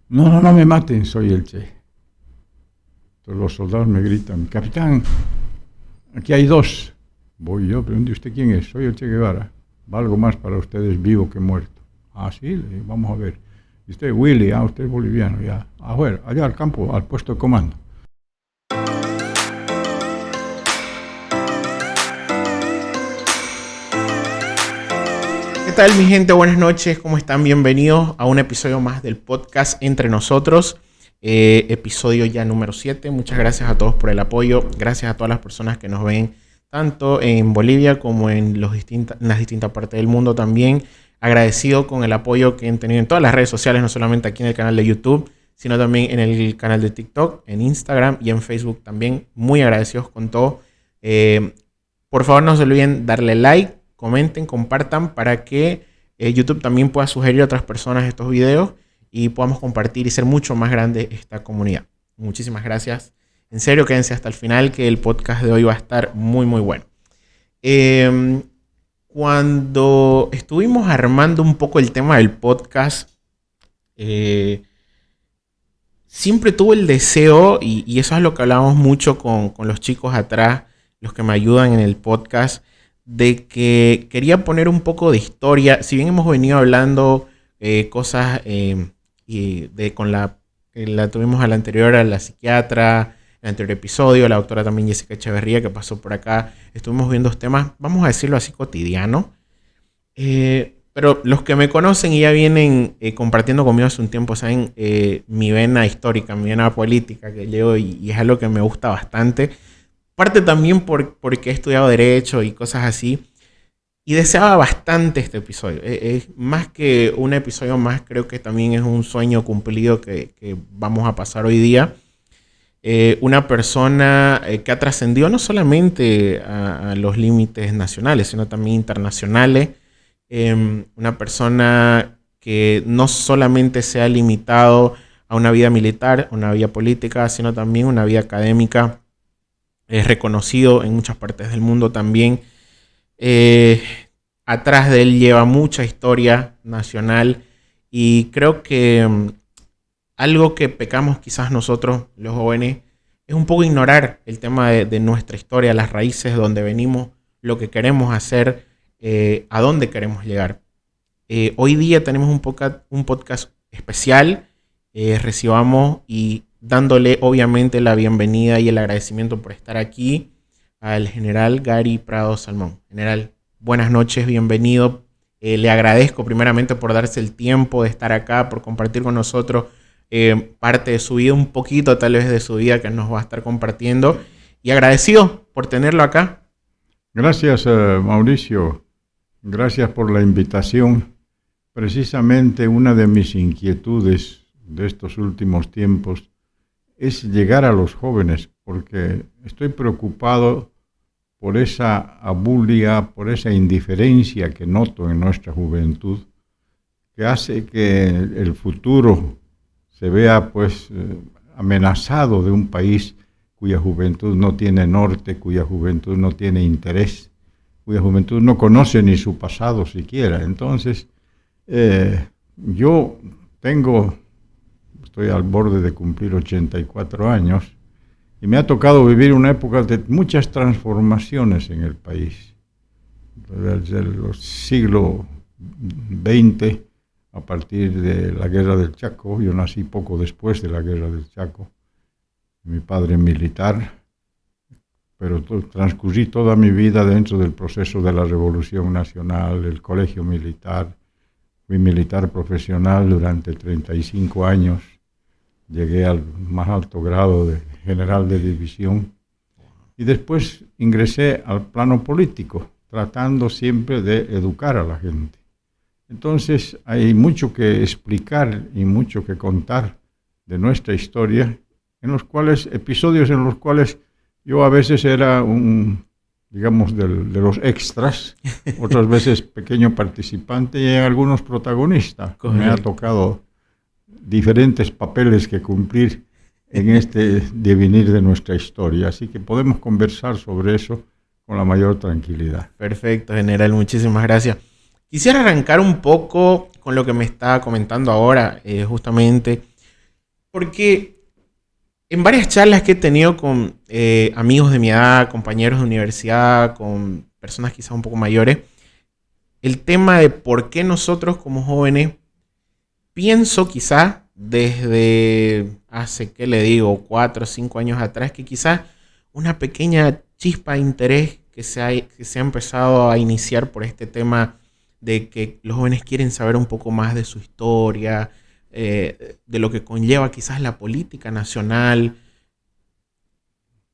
No, no, no me maten, soy el Che. Entonces los soldados me gritan, capitán, aquí hay dos. Voy yo, pregunto, ¿usted quién es? Soy el Che Guevara. Valgo más para ustedes vivo que muerto. Ah, sí, le digo, vamos a ver. Y usted, Willy, usted es boliviano, ya. Afuera, allá al campo, al puesto de comando. ¿Qué tal, mi gente? Buenas noches, ¿cómo están? Bienvenidos a un episodio más del podcast Entre Nosotros, episodio ya número 7. Muchas gracias a todos por el apoyo, gracias a todas las personas que nos ven tanto en Bolivia como en las distintas partes del mundo también. Agradecido con el apoyo que han tenido en todas las redes sociales, no solamente aquí en el canal de YouTube, sino también en el canal de TikTok, en Instagram y en Facebook también. Muy agradecidos con todo. Por favor, no se olviden darle like, comenten, compartan para que YouTube también pueda sugerir a otras personas estos videos y podamos compartir y ser mucho más grande esta comunidad. Muchísimas gracias. En serio, quédense hasta el final que el podcast de hoy va a estar muy, muy bueno. Cuando estuvimos armando un poco el tema del podcast, siempre tuve el deseo, y eso es lo que hablábamos mucho con los chicos atrás, los que me ayudan en el podcast, de que quería poner un poco de historia. Si bien hemos venido hablando cosas con la tuvimos a la anterior, a la psiquiatra, el anterior episodio, la doctora también Jessica Echeverría que pasó por acá, estuvimos viendo temas, vamos a decirlo así, cotidianos. Pero los que me conocen y ya vienen compartiendo conmigo hace un tiempo, saben mi vena histórica, mi vena política que llevo y es algo que me gusta bastante. Parte también porque he estudiado Derecho y cosas así. Y deseaba bastante este episodio. Es más que un episodio más, creo que también es un sueño cumplido que vamos a pasar hoy día. Una persona que ha trascendido no solamente a los límites nacionales, sino también internacionales. Una persona que no solamente se ha limitado a una vida militar, una vida política, sino también una vida académica. Es reconocido en muchas partes del mundo también. Atrás de él lleva mucha historia nacional y creo que algo que pecamos quizás nosotros, los jóvenes, es un poco ignorar el tema de nuestra historia, las raíces, de dónde venimos, lo que queremos hacer, a dónde queremos llegar. Hoy día tenemos un podcast especial. Recibamos y dándole obviamente la bienvenida y el agradecimiento por estar aquí al general Gary Prado Salmón. General, buenas noches, bienvenido. Le agradezco primeramente por darse el tiempo de estar acá, por compartir con nosotros parte de su vida, un poquito tal vez de su vida que nos va a estar compartiendo. Y agradecido por tenerlo acá. Gracias, Mauricio. Gracias por la invitación. Precisamente una de mis inquietudes de estos últimos tiempos es llegar a los jóvenes, porque estoy preocupado por esa abulia, por esa indiferencia que noto en nuestra juventud, que hace que el futuro se vea amenazado de un país cuya juventud no tiene norte, cuya juventud no tiene interés, cuya juventud no conoce ni su pasado siquiera. Entonces, yo estoy al borde de cumplir 84 años y me ha tocado vivir una época de muchas transformaciones en el país. Desde el siglo XX, a partir de la Guerra del Chaco, yo nací poco después de la Guerra del Chaco, mi padre militar, pero transcurrí toda mi vida dentro del proceso de la Revolución Nacional, el colegio militar. Fui militar profesional durante 35 años. Llegué al más alto grado de general de división y después ingresé al plano político, tratando siempre de educar a la gente. Entonces hay mucho que explicar y mucho que contar de nuestra historia, episodios en los cuales yo a veces era digamos, de los extras, otras veces pequeño participante y algunos protagonistas. Correcto. Me ha tocado diferentes papeles que cumplir en este devenir de nuestra historia, así que podemos conversar sobre eso con la mayor tranquilidad. Perfecto, general, muchísimas gracias. Quisiera arrancar un poco con lo que me está comentando ahora, justamente Porque en varias charlas que he tenido con amigos de mi edad, compañeros de universidad, con personas quizás un poco mayores, el tema de por qué nosotros como jóvenes, pienso quizás desde hace, ¿qué le digo?, 4 o 5 años atrás, que quizás una pequeña chispa de interés que se ha empezado a iniciar por este tema de que los jóvenes quieren saber un poco más de su historia, de lo que conlleva quizás la política nacional.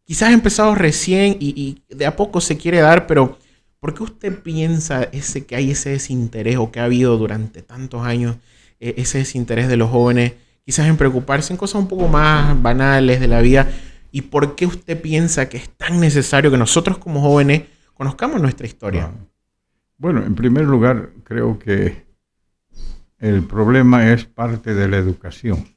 Quizás ha empezado recién y de a poco se quiere dar, pero ¿por qué usted piensa que hay ese desinterés o que ha habido durante tantos años ese desinterés de los jóvenes, quizás en preocuparse en cosas un poco más banales de la vida? ¿Y por qué usted piensa que es tan necesario que nosotros como jóvenes conozcamos nuestra historia? Bueno, en primer lugar, creo que el problema es parte de la educación.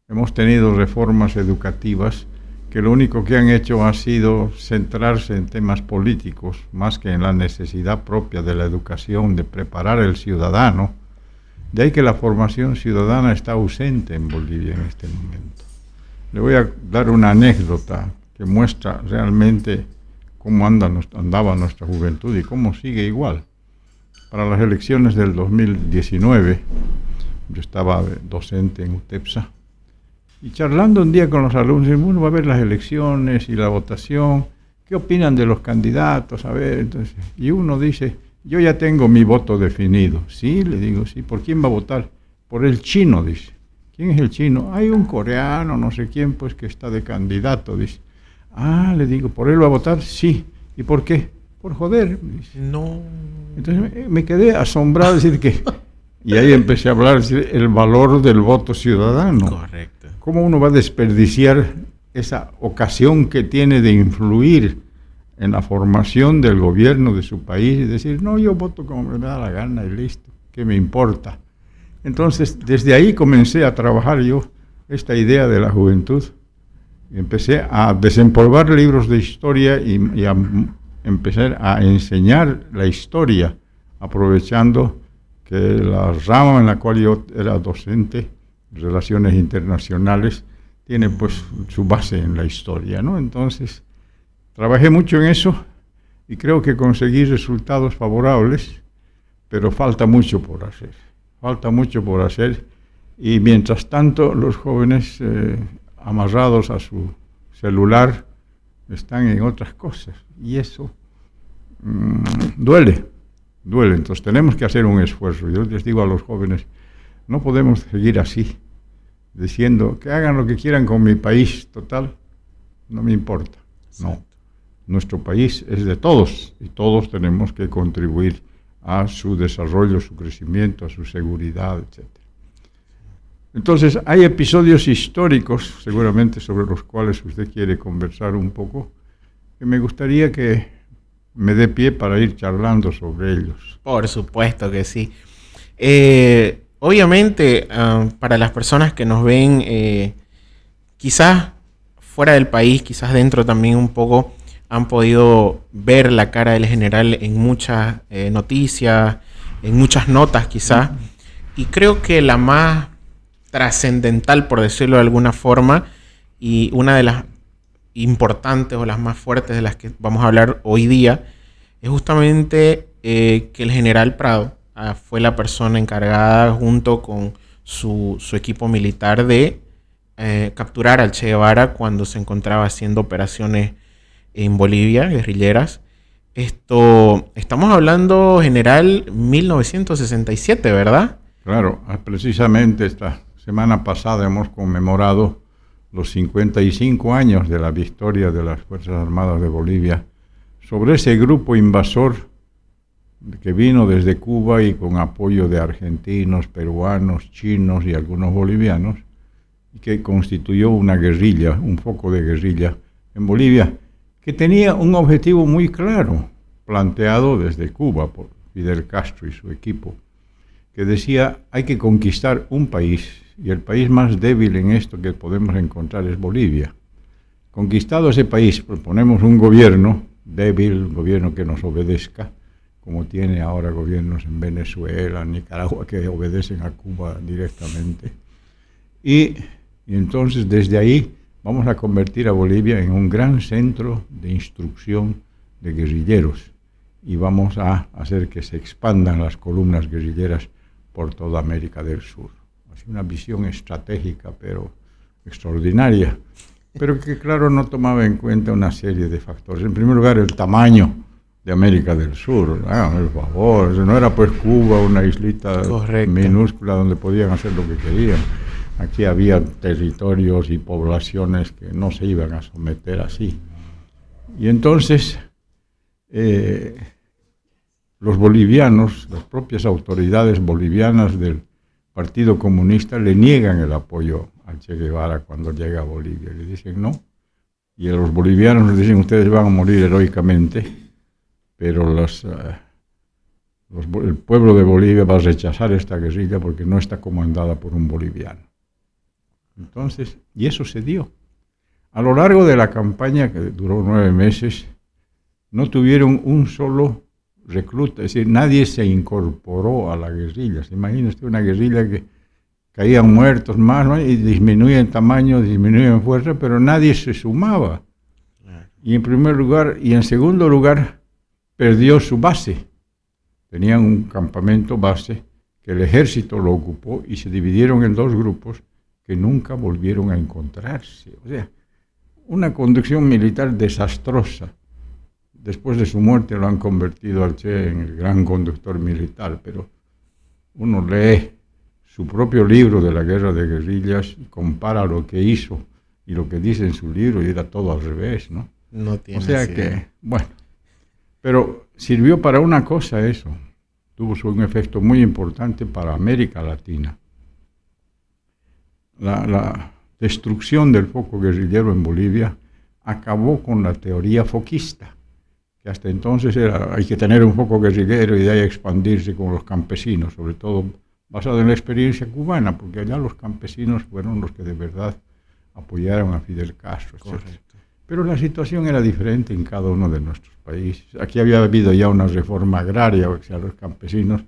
Hemos tenido reformas educativas que lo único que han hecho ha sido centrarse en temas políticos, más que en la necesidad propia de la educación, de preparar al ciudadano. De ahí que la formación ciudadana está ausente en Bolivia en este momento. Le voy a dar una anécdota que muestra realmente cómo andaba nuestra juventud y cómo sigue igual. Para las elecciones del 2019, yo estaba docente en UTEPSA, y charlando un día con los alumnos, uno va a ver las elecciones y la votación, ¿qué opinan de los candidatos? A ver, entonces, y uno dice, yo ya tengo mi voto definido. Sí, le digo, sí, ¿por quién va a votar? Por el chino, dice. ¿Quién es el chino? Hay un coreano, no sé quién, pues que está de candidato, dice. Ah, le digo, ¿por él va a votar? Sí. ¿Y por qué? Por joder, dice. No. Entonces me quedé asombrado, decir que... Y ahí empecé a hablar, decir, el valor del voto ciudadano. Correcto. ¿Cómo uno va a desperdiciar esa ocasión que tiene de influir en la formación del gobierno de su país y decir, no, yo voto como me da la gana y listo, ¿qué me importa? Entonces, desde ahí comencé a trabajar yo esta idea de la juventud. Empecé a desempolvar libros de historia y a empezar a enseñar la historia, aprovechando que la rama en la cual yo era docente, Relaciones Internacionales, tiene pues su base en la historia, ¿no? Entonces, trabajé mucho en eso y creo que conseguí resultados favorables, pero falta mucho por hacer. Falta mucho por hacer y mientras tanto los jóvenes amarrados a su celular están en otras cosas y eso duele. Entonces tenemos que hacer un esfuerzo. Yo les digo a los jóvenes, no podemos seguir así, diciendo que hagan lo que quieran con mi país, total, no me importa. No, nuestro país es de todos y todos tenemos que contribuir a su desarrollo, su crecimiento, a su seguridad, etc. Entonces, hay episodios históricos, seguramente sobre los cuales usted quiere conversar un poco, que me gustaría que me dé pie para ir charlando sobre ellos. Por supuesto que sí. Obviamente, para las personas que nos ven, quizás fuera del país, quizás dentro también un poco, han podido ver la cara del general en muchas noticias, en muchas notas quizás, y creo que la más trascendental, por decirlo de alguna forma, y una de las importantes o las más fuertes de las que vamos a hablar hoy día, es justamente que el general Prado fue la persona encargada junto con su equipo militar de capturar al Che Guevara cuando se encontraba haciendo operaciones en Bolivia, guerrilleras. Estamos hablando, general, 1967, ¿verdad? Claro, precisamente esta semana pasada hemos conmemorado los 55 años de la victoria de las Fuerzas Armadas de Bolivia sobre ese grupo invasor que vino desde Cuba y con apoyo de argentinos, peruanos, chinos y algunos bolivianos, y que constituyó una guerrilla, un foco de guerrilla en Bolivia, que tenía un objetivo muy claro, planteado desde Cuba por Fidel Castro y su equipo, que decía, hay que conquistar un país, y el país más débil en esto que podemos encontrar es Bolivia. Conquistado ese país, proponemos un gobierno débil, un gobierno que nos obedezca, como tiene ahora gobiernos en Venezuela, Nicaragua, que obedecen a Cuba directamente. Y Y entonces desde ahí vamos a convertir a Bolivia en un gran centro de instrucción de guerrilleros y vamos a hacer que se expandan las columnas guerrilleras por toda América del Sur. Es una visión estratégica, pero extraordinaria, pero que claro no tomaba en cuenta una serie de factores. En primer lugar, el tamaño de América del Sur, por favor, no era pues Cuba, una islita minúscula donde podían hacer lo que querían. Aquí había territorios y poblaciones que no se iban a someter así. Y entonces los bolivianos, las propias autoridades bolivianas del Partido Comunista le niegan el apoyo a Che Guevara cuando llega a Bolivia. Le dicen no. Y a los bolivianos les dicen, ustedes van a morir heroicamente, pero el pueblo de Bolivia va a rechazar esta guerrilla porque no está comandada por un boliviano. Entonces, y eso se dio. A lo largo de la campaña, que duró 9 meses, no tuvieron un solo recluta, es decir, nadie se incorporó a la guerrilla. ¿Se imagina usted una guerrilla que caían muertos más, ¿no? Y disminuía en tamaño, disminuía en fuerza, pero nadie se sumaba. Y en primer lugar, y en segundo lugar, perdió su base. Tenían un campamento base que el ejército lo ocupó y se dividieron en 2 grupos que nunca volvieron a encontrarse. O sea, una conducción militar desastrosa. Después de su muerte lo han convertido al Che en el gran conductor militar, pero uno lee su propio libro de la guerra de guerrillas y compara lo que hizo y lo que dice en su libro y era todo al revés, ¿no? No tiene o sea sentido. Que, bueno, pero sirvió para una cosa eso, tuvo un efecto muy importante para América Latina. La destrucción del foco guerrillero en Bolivia acabó con la teoría foquista, que hasta entonces era, hay que tener un foco guerrillero y de ahí expandirse con los campesinos, sobre todo basado en la experiencia cubana, porque allá los campesinos fueron los que de verdad apoyaron a Fidel Castro, etc. Pero la situación era diferente en cada uno de nuestros países. Aquí había habido ya una reforma agraria, o sea, los campesinos,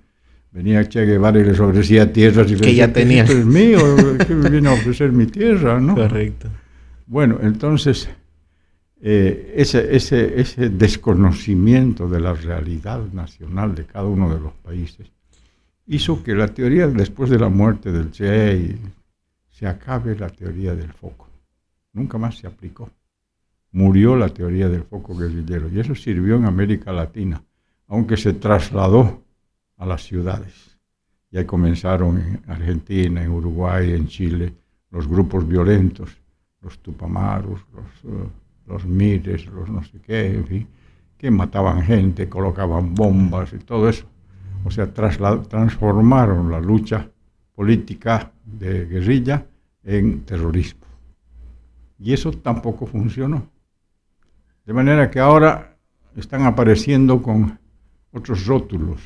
venía Che Guevara y les ofrecía tierras y que ya tenían. Esto es mío, ¿qué me viene a ofrecer mi tierra? ¿No? Correcto. Bueno, entonces ese desconocimiento de la realidad nacional de cada uno de los países hizo que la teoría después de la muerte del Che se acabe la teoría del foco. Nunca más se aplicó. Murió la teoría del foco guerrillero y eso sirvió en América Latina, aunque se trasladó a las ciudades. Ya comenzaron en Argentina, en Uruguay, en Chile, los grupos violentos, los Tupamaros, los Mires, los no sé qué, en fin, que mataban gente, colocaban bombas y todo eso. O sea, transformaron la lucha política de guerrilla en terrorismo. Y eso tampoco funcionó. De manera que ahora están apareciendo con otros rótulos.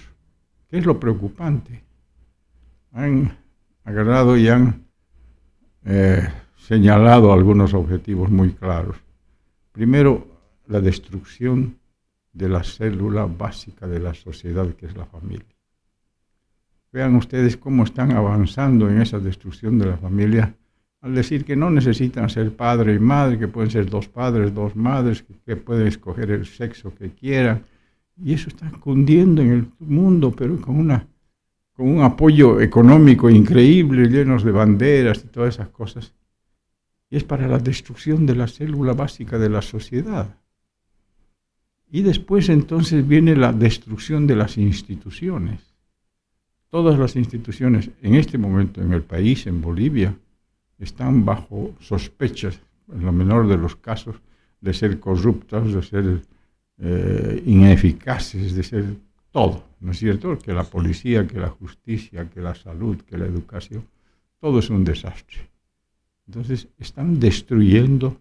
¿Qué es lo preocupante? Han agarrado y han señalado algunos objetivos muy claros. Primero, la destrucción de la célula básica de la sociedad, que es la familia. Vean ustedes cómo están avanzando en esa destrucción de la familia, al decir que no necesitan ser padre y madre, que pueden ser 2 padres, 2 madres, que pueden escoger el sexo que quieran. Y eso está cundiendo en el mundo, pero con un apoyo económico increíble, llenos de banderas y todas esas cosas. Y es para la destrucción de la célula básica de la sociedad. Y después entonces viene la destrucción de las instituciones. Todas las instituciones en este momento en el país, en Bolivia, están bajo sospechas, en lo menor de los casos, de ser corruptas, de ser ineficaces, de ser todo, ¿no es cierto? Que la policía, que la justicia, que la salud, que la educación, todo es un desastre. Entonces están destruyendo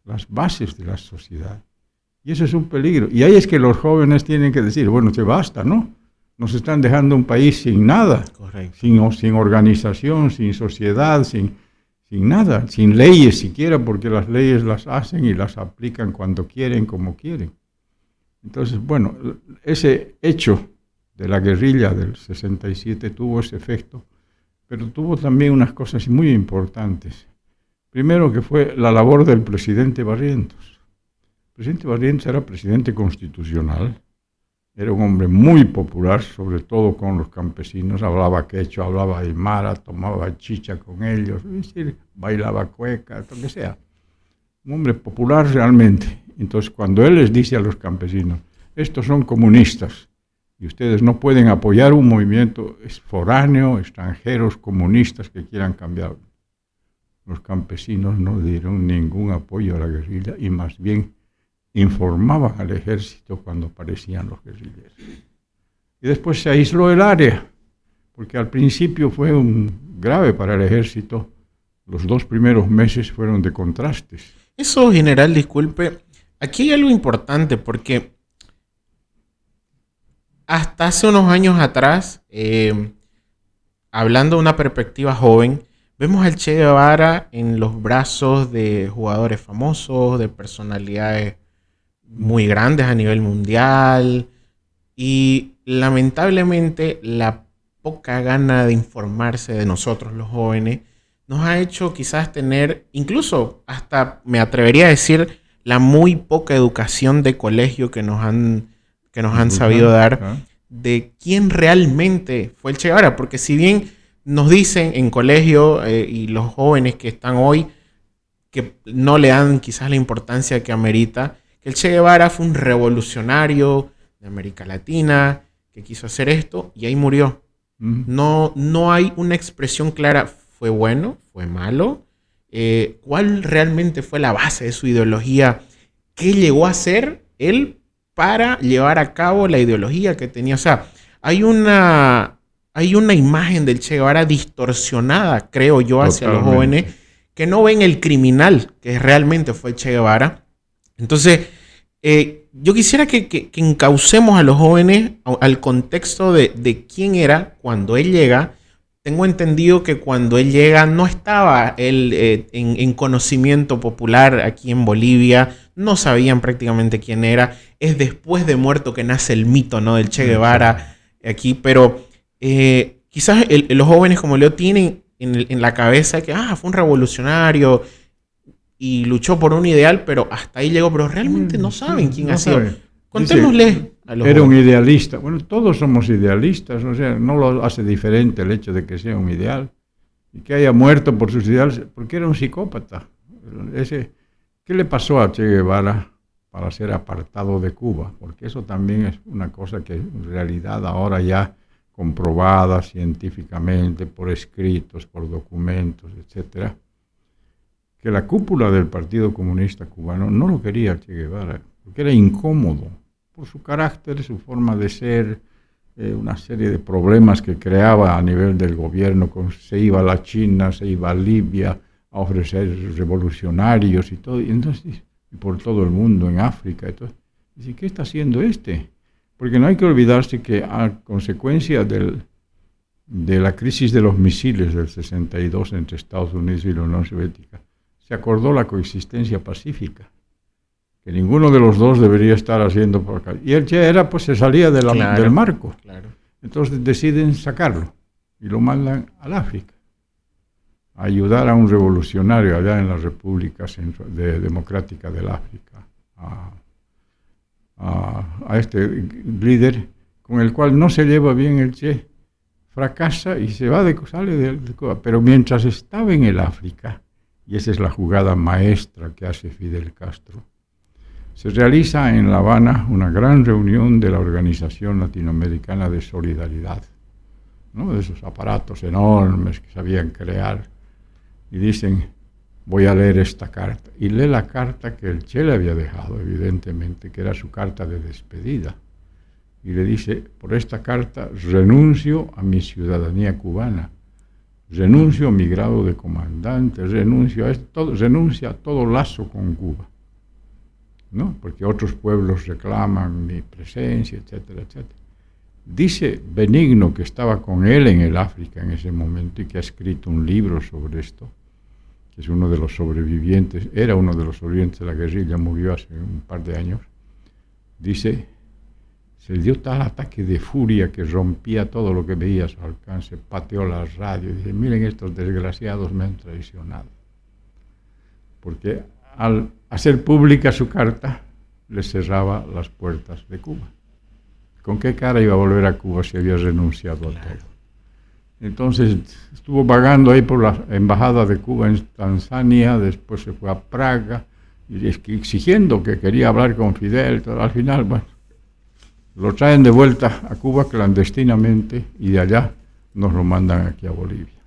las bases de la sociedad. Y eso es un peligro. Y ahí es que los jóvenes tienen que decir, bueno, se basta, ¿no? Nos están dejando un país sin nada, sin organización, sin sociedad, sin nada, sin leyes siquiera, porque las leyes las hacen y las aplican cuando quieren, como quieren. Entonces, bueno, ese hecho de la guerrilla del 67 tuvo ese efecto, pero tuvo también unas cosas muy importantes. Primero que fue la labor del presidente Barrientos. El presidente Barrientos era presidente constitucional, era un hombre muy popular, sobre todo con los campesinos, hablaba quechua, hablaba aymara, tomaba chicha con ellos, es decir, bailaba cueca, lo que sea. Un hombre popular realmente. Entonces, cuando él les dice a los campesinos, estos son comunistas, y ustedes no pueden apoyar un movimiento foráneo, extranjeros, comunistas que quieran cambiar. Los campesinos no dieron ningún apoyo a la guerrilla y más bien informaban al ejército cuando aparecían los guerrilleros. Y después se aisló el área, porque al principio fue grave para el ejército. Los 2 primeros meses fueron de contrastes. Eso, general, disculpe, aquí hay algo importante porque hasta hace unos años atrás, hablando de una perspectiva joven, vemos al Che Guevara en los brazos de jugadores famosos, de personalidades muy grandes a nivel mundial, y lamentablemente la poca gana de informarse de nosotros los jóvenes nos ha hecho quizás tener, incluso hasta me atrevería a decir, la muy poca educación de colegio que nos han sabido dar de quién realmente fue el Che Guevara, porque si bien nos dicen en colegio y los jóvenes que están hoy que no le dan quizás la importancia que amerita, que el Che Guevara fue un revolucionario de América Latina que quiso hacer esto y ahí murió. No hay una expresión clara, ¿fue bueno? ¿Fue malo? ¿Cuál realmente fue la base de su ideología? ¿Qué llegó a hacer él para llevar a cabo la ideología que tenía? O sea, hay una imagen del Che Guevara distorsionada, creo yo, hacia los jóvenes que no ven el criminal que realmente fue el Che Guevara. Entonces, yo quisiera que encaucemos a los jóvenes al contexto de quién era cuando él llega. Tengo entendido que cuando él llega no estaba él en conocimiento popular aquí en Bolivia, no sabían prácticamente quién era. Es después de muerto que nace el mito, ¿no?, del Che Guevara aquí, pero quizás los jóvenes como Leo tienen en la cabeza que fue un revolucionario y luchó por un ideal, pero hasta ahí llegó, pero realmente no saben quién ha sido. Contémosle a los Era jóvenes. un idealista. Bueno, todos somos idealistas, o sea, no lo hace diferente el hecho de que sea un ideal y que haya muerto por sus ideales, porque era un psicópata. ¿Qué le pasó a Che Guevara para ser apartado de Cuba? Porque eso también es una cosa que en realidad ahora ya comprobada científicamente, por escritos, por documentos, etcétera, que la cúpula del Partido Comunista Cubano no lo quería Che Guevara, porque era incómodo por su carácter, su forma de ser, una serie de problemas que creaba a nivel del gobierno. Se iba a la China, se iba a Libia a ofrecer revolucionarios y todo, y entonces, y por todo el mundo, en África. Entonces, dice, ¿qué está haciendo este? Porque no hay que olvidarse que a consecuencia de la crisis de los misiles del 62 entre Estados Unidos y la Unión Soviética, se acordó la coexistencia pacífica, que ninguno de los dos debería estar haciendo por acá. Y él ya se salía del marco. Claro. Entonces deciden sacarlo y lo mandan al África, a ayudar a un revolucionario allá en la República Democrática del África, a este líder con el cual no se lleva bien el Che, fracasa y sale de Cuba. Pero mientras estaba en el África, y esa es la jugada maestra que hace Fidel Castro, se realiza en La Habana una gran reunión de la Organización Latinoamericana de Solidaridad, ¿no?, de esos aparatos enormes que sabían crear, y dicen, voy a leer esta carta, y lee la carta que el Che le había dejado, evidentemente, que era su carta de despedida, y le dice, por esta carta renuncio a mi ciudadanía cubana, renuncio a mi grado de comandante, renuncio a esto, renuncia a todo lazo con Cuba, ¿no?, porque otros pueblos reclaman mi presencia, etcétera, etcétera. Dice Benigno, que estaba con él en el África en ese momento y que ha escrito un libro sobre esto, que es uno de los sobrevivientes, era uno de los sobrevivientes de la guerrilla, murió hace un par de años. Dice, se dio tal ataque de furia que rompía todo lo que veía a su alcance, pateó la radio y dice, miren, estos desgraciados me han traicionado. porque al hacer pública su carta, le cerraba las puertas de Cuba. ¿Con qué cara iba a volver a Cuba si había renunciado a todo? Entonces estuvo vagando ahí por la embajada de Cuba en Tanzania, después se fue a Praga, y exigiendo que quería hablar con Fidel. Todo. Al final, bueno, lo traen de vuelta a Cuba clandestinamente y de allá nos lo mandan aquí a Bolivia.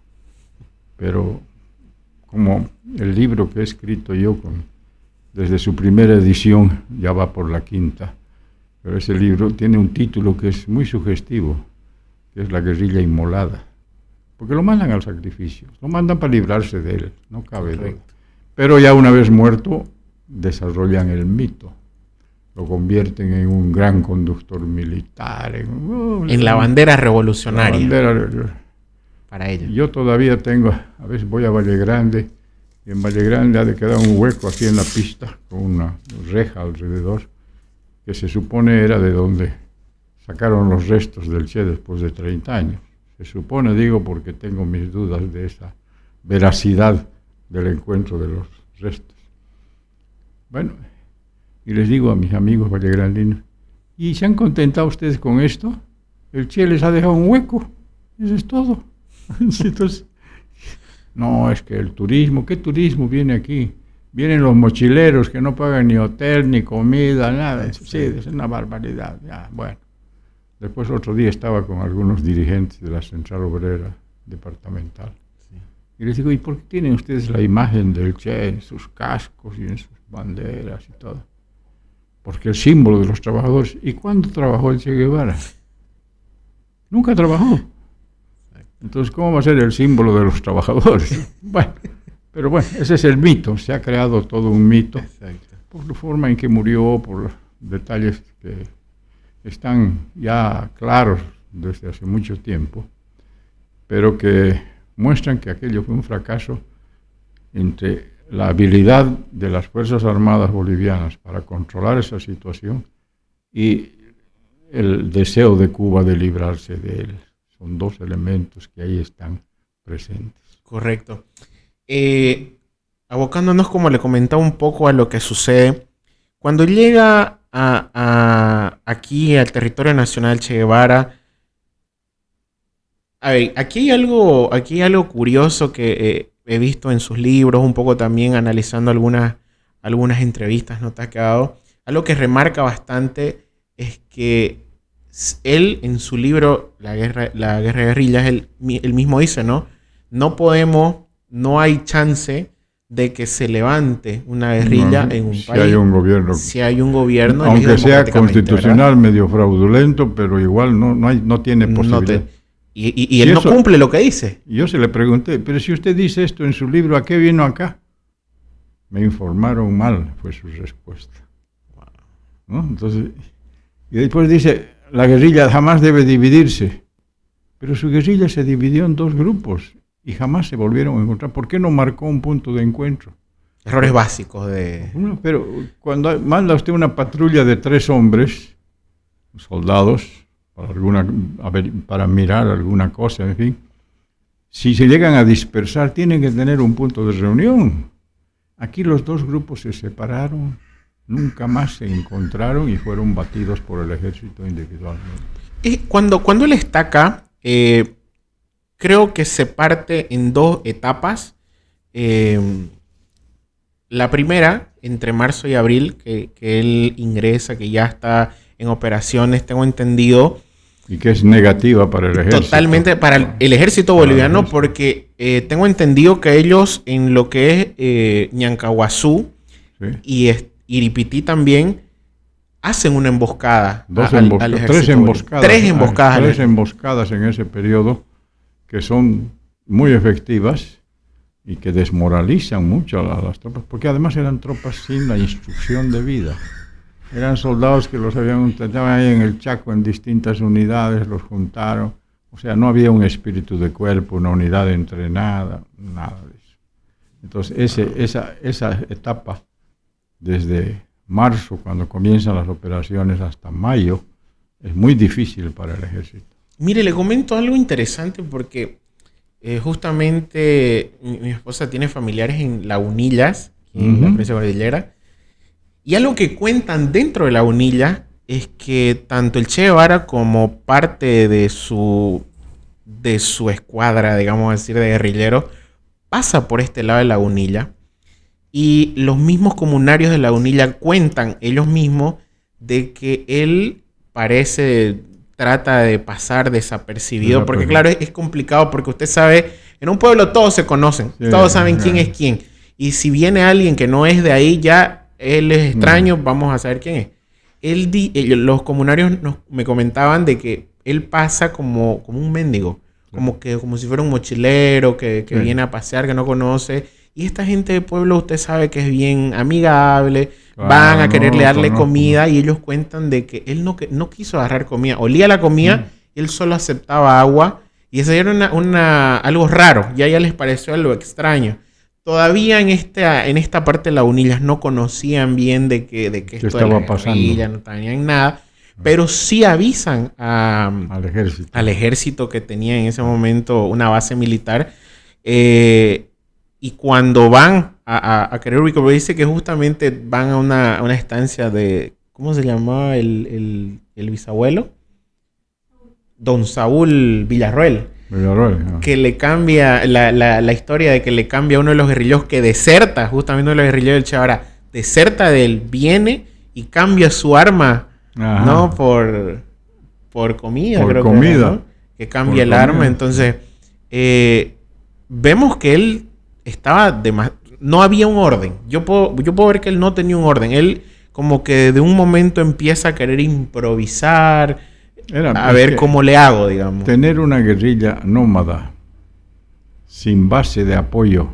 Pero como el libro que he escrito yo desde su primera edición, ya va por la quinta, pero ese libro tiene un título que es muy sugestivo, que es La guerrilla inmolada, porque lo mandan al sacrificio, lo mandan para librarse de él, no cabe duda. Pero ya una vez muerto, desarrollan el mito, lo convierten en un gran conductor militar, en la bandera revolucionaria. Para ellos. Yo todavía tengo, a veces voy a Valle Grande, y en Valle Grande ha de quedar un hueco aquí en la pista, con una reja alrededor, que se supone era de donde sacaron los restos del Che después de 30 años. Se supone, digo, porque tengo mis dudas de esa veracidad del encuentro de los restos. Bueno, y les digo a mis amigos vallegrandinos, ¿y se han contentado ustedes con esto? El Che les ha dejado un hueco, eso es todo. Entonces, no, es que el turismo, ¿qué turismo viene aquí? Vienen los mochileros que no pagan ni hotel, ni comida, nada. Sí, es una barbaridad. Ya, bueno. Después otro día estaba con algunos dirigentes de la Central Obrera Departamental. Sí. Y les digo, ¿y por qué tienen ustedes la imagen del Che en sus cascos y en sus banderas y todo? Porque el símbolo de los trabajadores. ¿Y cuándo trabajó el Che Guevara? Nunca trabajó. Entonces, ¿cómo va a ser el símbolo de los trabajadores? Bueno, pero bueno, ese es el mito. Se ha creado todo un mito. Exacto. Por la forma en que murió, por los detalles que están ya claros desde hace mucho tiempo, pero que muestran que aquello fue un fracaso entre la habilidad de las Fuerzas Armadas bolivianas para controlar esa situación y el deseo de Cuba de librarse de él. Son dos elementos que ahí están presentes. Correcto. Abocándonos, como le comentaba, un poco a lo que sucede cuando llega aquí al territorio nacional Che Guevara. A ver, aquí hay algo curioso que he visto en sus libros, un poco también analizando algunas entrevistas, notas que ha dado. Algo que remarca bastante es que él en su libro La guerra de guerrillas, él mismo dice, ¿no? No hay chance de que se levante una guerrilla en un país. Si hay un gobierno. Aunque sea constitucional, ¿verdad? Medio fraudulento, pero igual no tiene posibilidad. Y él no cumple lo que dice. Yo se le pregunté, pero si usted dice esto en su libro, ¿a qué vino acá? Me informaron mal, fue su respuesta. Wow. ¿No? Entonces, y después dice, la guerrilla jamás debe dividirse. Pero su guerrilla se dividió en dos grupos y jamás se volvieron a encontrar. ¿Por qué no marcó un punto de encuentro? Errores básicos de... Bueno, pero cuando manda usted una patrulla de 3 hombres, soldados, para mirar alguna cosa, en fin, si se llegan a dispersar, tienen que tener un punto de reunión. Aquí los dos grupos se separaron, nunca más se encontraron y fueron batidos por el ejército individualmente. Cuando él está acá, creo que se parte en 2 etapas. La primera, entre marzo y abril, que él ingresa, que ya está en operaciones, tengo entendido. Y que es negativa para el ejército. Totalmente para el ejército boliviano, porque tengo entendido que ellos en lo que es Ñancahuazú, sí, y Iripití también hacen una emboscada. Tres emboscadas. Tres emboscadas en ese periodo que son muy efectivas y que desmoralizan mucho a las tropas, porque además eran tropas sin la instrucción debida. Eran soldados que estaban ahí en el Chaco en distintas unidades, los juntaron. O sea, no había un espíritu de cuerpo, una unidad entrenada, nada de eso. Entonces, esa etapa, desde marzo, cuando comienzan las operaciones, hasta mayo, es muy difícil para el ejército. Mire, le comento algo interesante porque justamente mi esposa tiene familiares en Lagunillas, aquí en la provincia cordillera. Y algo que cuentan dentro de la Unilla es que tanto el Che Guevara como parte de su escuadra, digamos decir, de guerrilleros, pasa por este lado de la Unilla. Y los mismos comunarios de la Unilla cuentan ellos mismos de que él trata de pasar desapercibido. Porque claro, es complicado porque usted sabe, en un pueblo todos se conocen, todos saben quién es quién. Y si viene alguien que no es de ahí, ya él es extraño, vamos a saber quién es. Los comunarios me comentaban de que él pasa como un mendigo, como si fuera un mochilero que viene a pasear, que no conoce. Y esta gente de pueblo, usted sabe que es bien amigable, van a quererle darle comida, y ellos cuentan de que él no quiso agarrar comida. Olía la comida, y él solo aceptaba agua, y eso era algo raro, ya les pareció algo extraño. Todavía en esta parte de la Unillas no conocían bien de que esto estaba pasando. No tenían nada, pero sí avisan al ejército que tenía en ese momento una base militar. Y cuando van a querer ubicar, dice que justamente van a una estancia de, ¿cómo se llamaba el bisabuelo? Don Saúl Villarroel. Que le cambia la historia de que le cambia a uno de los guerrilleros que deserta, justamente uno de los guerrilleros del Che Guevara, deserta de él, viene y cambia su arma, ¿no? Por comida, creo que era, ¿no? Que cambia el arma. Entonces, vemos que él estaba no había un orden. Yo puedo ver que él no tenía un orden. Él como que de un momento empieza a querer improvisar, a ver cómo le hago, digamos. Tener una guerrilla nómada, sin base de apoyo,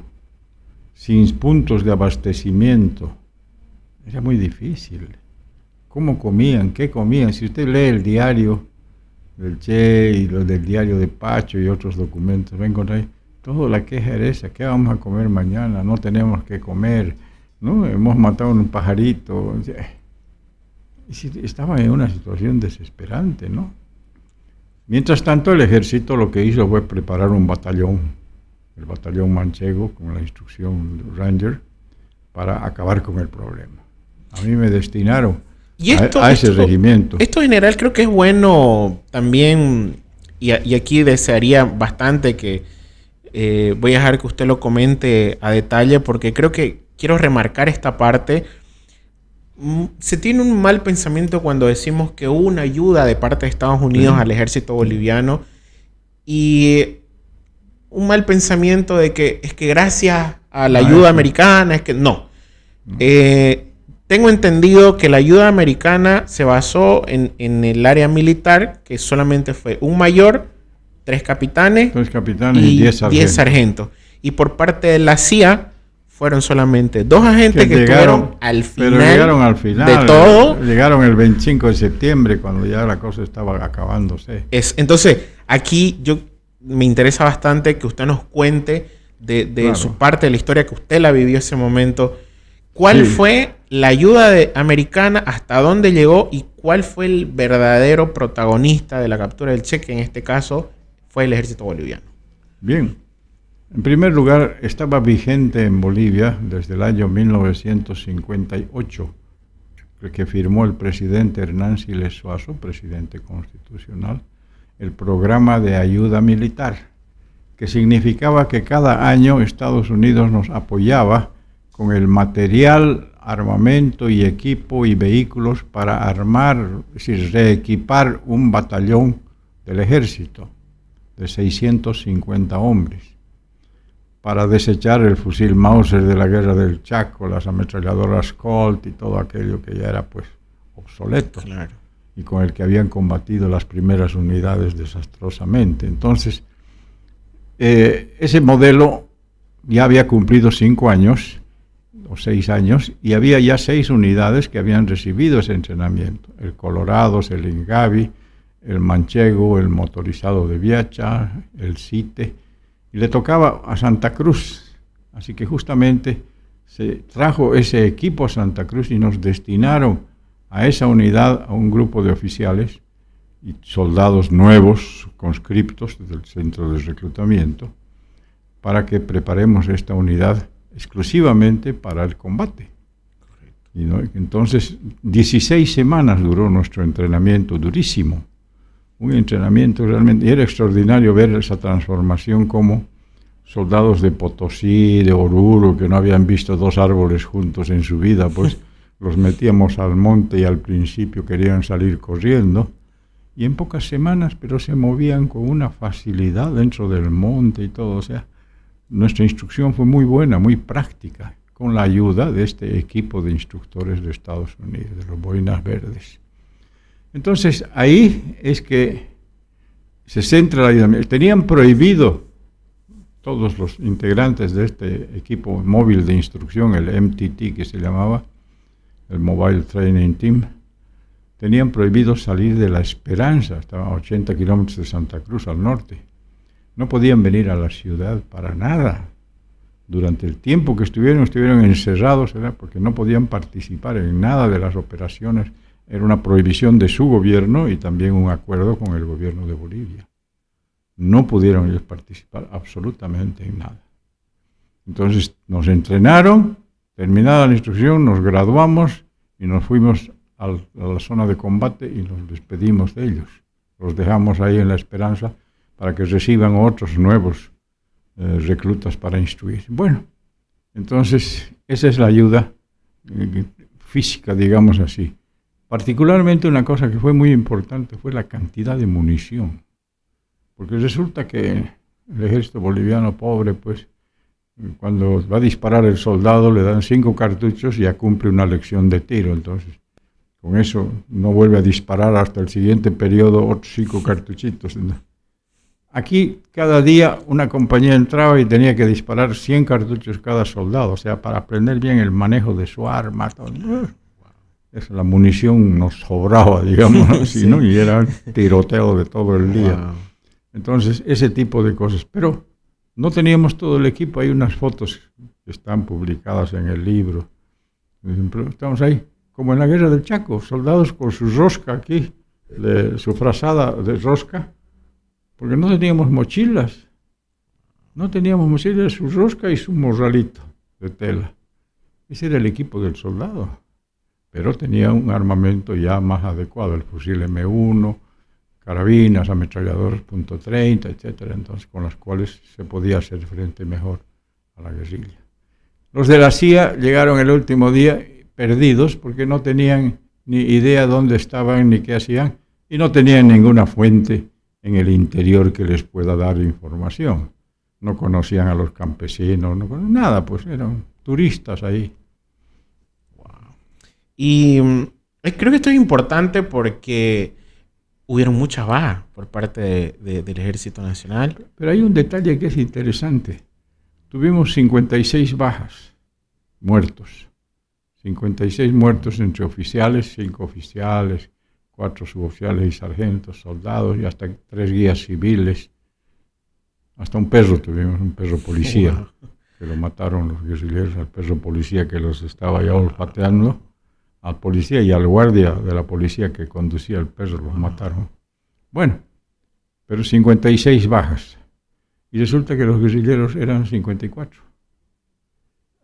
sin puntos de abastecimiento, era muy difícil. ¿Cómo comían? ¿Qué comían? Si usted lee el diario del Che y lo del diario de Pacho y otros documentos, va a encontrar toda la queja era esa: ¿qué vamos a comer mañana? No tenemos que comer, ¿no? Hemos matado un pajarito. Estaba en una situación desesperante, ¿no? Mientras tanto, el ejército lo que hizo fue preparar un batallón, el batallón manchego, con la instrucción de Ranger, para acabar con el problema. A mí me destinaron a ese regimiento. Esto, general, creo que es bueno también, y aquí desearía bastante que voy a dejar que usted lo comente a detalle, porque creo que quiero remarcar esta parte. Se tiene un mal pensamiento cuando decimos que hubo una ayuda de parte de Estados Unidos al ejército boliviano, y un mal pensamiento de que es que gracias a la ayuda americana es que no. Tengo entendido que la ayuda americana se basó en el área militar, que solamente fue un mayor, 3 capitanes y 10 sargentos. Y por parte de la CIA fueron solamente 2 agentes que llegaron al final de todo. Llegaron el 25 de septiembre, cuando ya la cosa estaba acabándose. Entonces, aquí me interesa bastante que usted nos cuente de su parte de la historia, que usted la vivió ese momento. ¿Cuál fue la ayuda americana? ¿Hasta dónde llegó? ¿Y cuál fue el verdadero protagonista de la captura del Che, que en este caso fue el ejército boliviano? Bien. En primer lugar, estaba vigente en Bolivia desde el año 1958, que firmó el presidente Hernán Siles Suazo, presidente constitucional, el programa de ayuda militar, que significaba que cada año Estados Unidos nos apoyaba con el material, armamento y equipo y vehículos para armar, es decir, reequipar un batallón del ejército de 650 hombres, para desechar el fusil Mauser de la guerra del Chaco, las ametralladoras Colt y todo aquello que ya era pues obsoleto, claro, y con el que habían combatido las primeras unidades desastrosamente. Entonces, ese modelo ya había cumplido 5 años o 6 años, y había ya 6 unidades que habían recibido ese entrenamiento: el Colorados, el Ingavi, el Manchego, el motorizado de Viacha, el CITE, y le tocaba a Santa Cruz. Así que justamente se trajo ese equipo a Santa Cruz y nos destinaron a esa unidad a un grupo de oficiales y soldados nuevos, conscriptos del centro de reclutamiento, para que preparemos esta unidad exclusivamente para el combate. Y, ¿no? Entonces, 16 semanas duró nuestro entrenamiento, durísimo. Un entrenamiento realmente, y era extraordinario ver esa transformación, como soldados de Potosí, de Oruro, que no habían visto 2 árboles juntos en su vida, pues los metíamos al monte y al principio querían salir corriendo, y en pocas semanas, pero se movían con una facilidad dentro del monte y todo. O sea, nuestra instrucción fue muy buena, muy práctica, con la ayuda de este equipo de instructores de Estados Unidos, de los Boinas Verdes. Entonces, ahí es que se centra la ayuda. Tenían prohibido todos los integrantes de este equipo móvil de instrucción, el MTT que se llamaba, el Mobile Training Team, tenían prohibido salir de La Esperanza, estaban a 80 kilómetros de Santa Cruz al norte. No podían venir a la ciudad para nada. Durante el tiempo que estuvieron encerrados, ¿verdad? Porque no podían participar en nada de las operaciones. Era una prohibición de su gobierno y también un acuerdo con el gobierno de Bolivia. No pudieron ellos participar absolutamente en nada. Entonces nos entrenaron, terminada la instrucción, nos graduamos y nos fuimos a la zona de combate y nos despedimos de ellos. Los dejamos ahí en La Esperanza para que reciban otros nuevos reclutas para instruir. Bueno, entonces esa es la ayuda física, digamos así. Particularmente una cosa que fue muy importante fue la cantidad de munición, porque resulta que el ejército boliviano pobre, pues cuando va a disparar el soldado le dan 5 cartuchos y ya cumple una lección de tiro. Entonces con eso no vuelve a disparar hasta el siguiente periodo otros 5 cartuchitos. Aquí cada día una compañía entraba y tenía que disparar 100 cartuchos cada soldado, o sea, para aprender bien el manejo de su arma. Todo. La munición nos sobraba, digamos así, sí. ¿No? Y era tiroteo de todo el día. Wow. Entonces, ese tipo de cosas. Pero no teníamos todo el equipo. Hay unas fotos que están publicadas en el libro. Por ejemplo, estamos ahí, como en la guerra del Chaco, soldados con su rosca aquí, su frazada de rosca, porque no teníamos mochilas. No teníamos mochilas, su rosca y su morralito de tela. Ese era el equipo del soldado. Pero tenía un armamento ya más adecuado, el fusil M1, carabinas, ametralladores .30, etcétera, entonces con las cuales se podía hacer frente mejor a la guerrilla. Los de la CIA llegaron el último día perdidos porque no tenían ni idea dónde estaban ni qué hacían y no tenían ninguna fuente en el interior que les pueda dar información. No conocían a los campesinos, no conocían nada, pues eran turistas ahí. Y creo que esto es importante porque hubieron muchas bajas por parte del Ejército Nacional. Pero hay un detalle que es interesante. Tuvimos 56 bajas, muertos. 56 muertos entre oficiales, 5 oficiales, 4 suboficiales y sargentos, soldados y hasta 3 guías civiles. Hasta un perro tuvimos, un perro policía, wow. Que lo mataron los guerrilleros, al perro policía que los estaba ya olfateando. Al policía y al guardia de la policía que conducía el perro los mataron. Bueno, pero 56 bajas. Y resulta que los guerrilleros eran 54.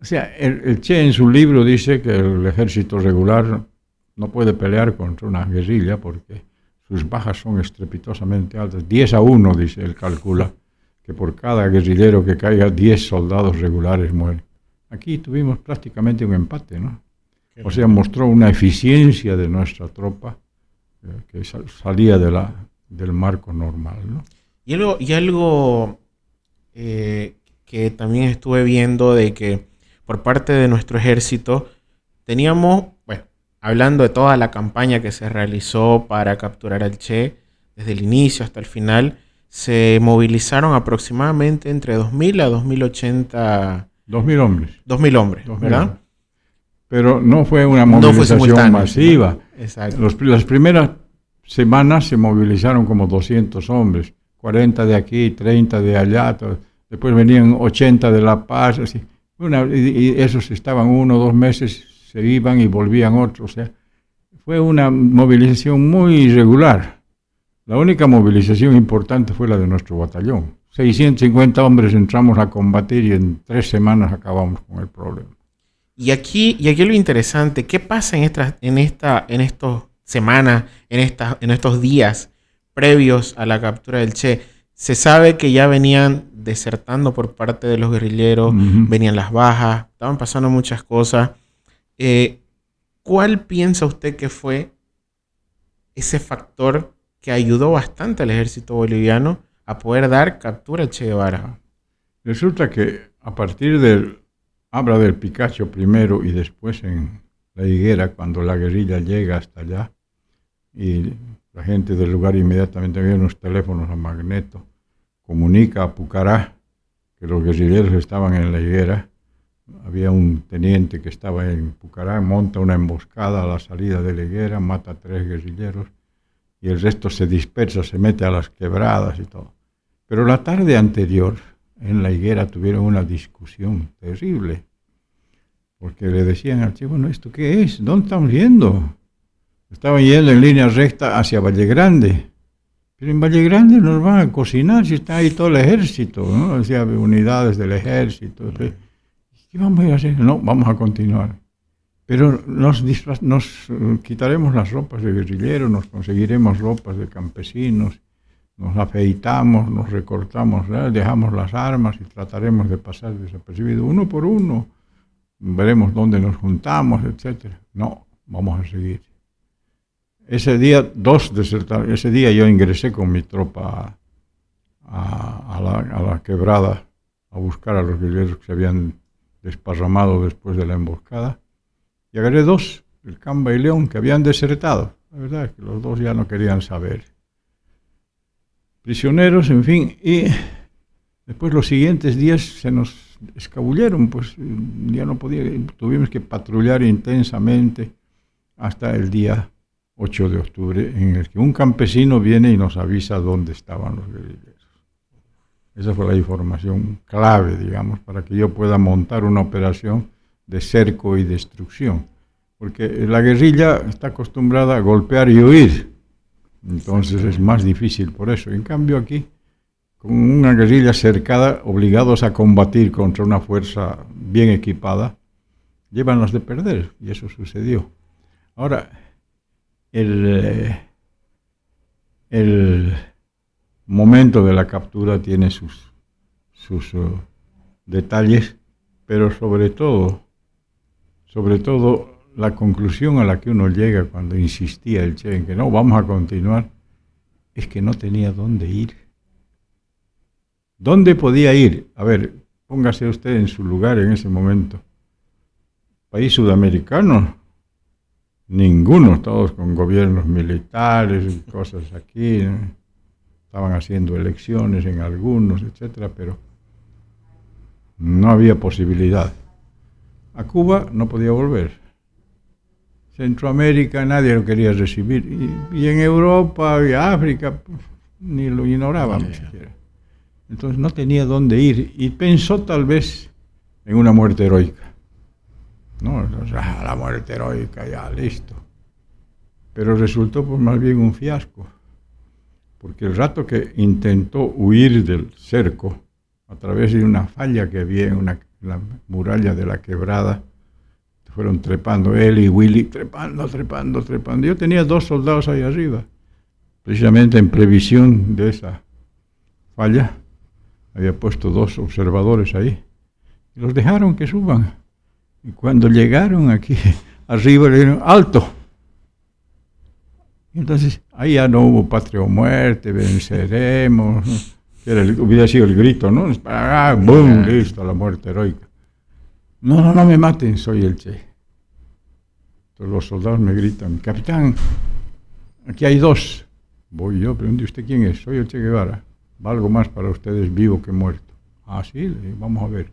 O sea, el Che en su libro dice que el ejército regular no puede pelear contra una guerrilla porque sus bajas son estrepitosamente altas. 10-1, dice, él calcula que por cada guerrillero que caiga, 10 soldados regulares mueren. Aquí tuvimos prácticamente un empate, ¿no? O sea, mostró una eficiencia de nuestra tropa que salía del marco normal, ¿no? Y algo que también estuve viendo de que por parte de nuestro ejército teníamos, bueno, hablando de toda la campaña que se realizó para capturar al Che, desde el inicio hasta el final, se movilizaron aproximadamente entre 2.000 a 2.080... 2.000 hombres. 2.000 hombres, ¿verdad? Pero no fue una movilización masiva. ¿No? Exacto. Las primeras semanas se movilizaron como 200 hombres, 40 de aquí, 30 de allá, después venían 80 de La Paz, así. Y esos estaban 1 o 2 meses, se iban y volvían otros. O sea, fue una movilización muy irregular. La única movilización importante fue la de nuestro batallón. 650 hombres entramos a combatir y en 3 semanas acabamos con el problema. Y aquí lo interesante, ¿qué pasa en estos semanas, en estos días previos a la captura del Che? Se sabe que ya venían desertando por parte de los guerrilleros, venían las bajas, estaban pasando muchas cosas. ¿Cuál piensa usted que fue ese factor que ayudó bastante al ejército boliviano a poder dar captura al Che Guevara? Resulta que a partir del habla del Picacho primero y después en la Higuera, cuando la guerrilla llega hasta allá y la gente del lugar inmediatamente ve unos teléfonos a magneto, comunica a Pucará que los guerrilleros estaban en la Higuera. Había un teniente que estaba en Pucará, monta una emboscada a la salida de la Higuera, mata a 3 guerrilleros y el resto se dispersa, se mete a las quebradas y todo. Pero la tarde anterior, en la Higuera tuvieron una discusión terrible, porque le decían al Che, bueno, ¿esto qué es? ¿Dónde estamos yendo? Estaban yendo en línea recta hacia Valle Grande, pero en Valle Grande nos van a cocinar si está ahí todo el ejército, ¿no? Decía, unidades del ejército. ¿Qué vamos a hacer? No, vamos a continuar. Pero nos quitaremos las ropas de guerrilleros, nos conseguiremos ropas de campesinos, nos afeitamos, nos recortamos, ¿verdad? Dejamos las armas y trataremos de pasar desapercibidos uno por uno. Veremos dónde nos juntamos, etc. No, vamos a seguir. Ese día, 2 desertaron. Ese día yo ingresé con mi tropa a la quebrada a buscar a los guerrilleros que se habían desparramado después de la emboscada. Y agarré 2, el Camba y León, que habían desertado. La verdad es que los 2 ya no querían saber. Prisioneros, en fin, y después los siguientes días se nos escabulleron, pues ya no podía, tuvimos que patrullar intensamente hasta el día 8 de octubre, en el que un campesino viene y nos avisa dónde estaban los guerrilleros. Esa fue la información clave, digamos, para que yo pueda montar una operación de cerco y destrucción, porque la guerrilla está acostumbrada a golpear y huir. Entonces es más difícil por eso. En cambio aquí, con una guerrilla cercada, obligados a combatir contra una fuerza bien equipada, llevan las de perder, y eso sucedió. Ahora, el momento de la captura tiene sus detalles, pero sobre todo, la conclusión a la que uno llega cuando insistía el Che en que no, vamos a continuar, es que no tenía dónde ir. ¿Dónde podía ir? A ver, póngase usted en su lugar en ese momento. País sudamericano, ninguno, todos con gobiernos militares y cosas aquí, ¿no? Estaban haciendo elecciones en algunos, etcétera, pero no había posibilidad. A Cuba no podía volver. Centroamérica nadie lo quería recibir, y en Europa y África ni lo ignoraban siquiera. Entonces no tenía dónde ir y pensó tal vez en una muerte heroica. No, la muerte heroica, ya listo. Pero resultó pues más bien un fiasco, porque el rato que intentó huir del cerco a través de una falla que había en la muralla de la quebrada, fueron trepando, él y Willy, trepando. Yo tenía 2 soldados ahí arriba, precisamente en previsión de esa falla. Había puesto 2 observadores ahí, y los dejaron que suban. Y cuando llegaron aquí arriba, le dijeron, ¡alto! Y entonces, ahí ya no hubo patria o muerte, venceremos, ¿no? Hubiera sido el grito, ¿no? ¡Bum! Listo, la muerte heroica. No me maten, soy el Che. Entonces los soldados me gritan, capitán, aquí hay 2. Voy yo, pregunto, ¿usted quién es? Soy el Che Guevara. Valgo más para ustedes vivo que muerto. Ah, sí, vamos a ver.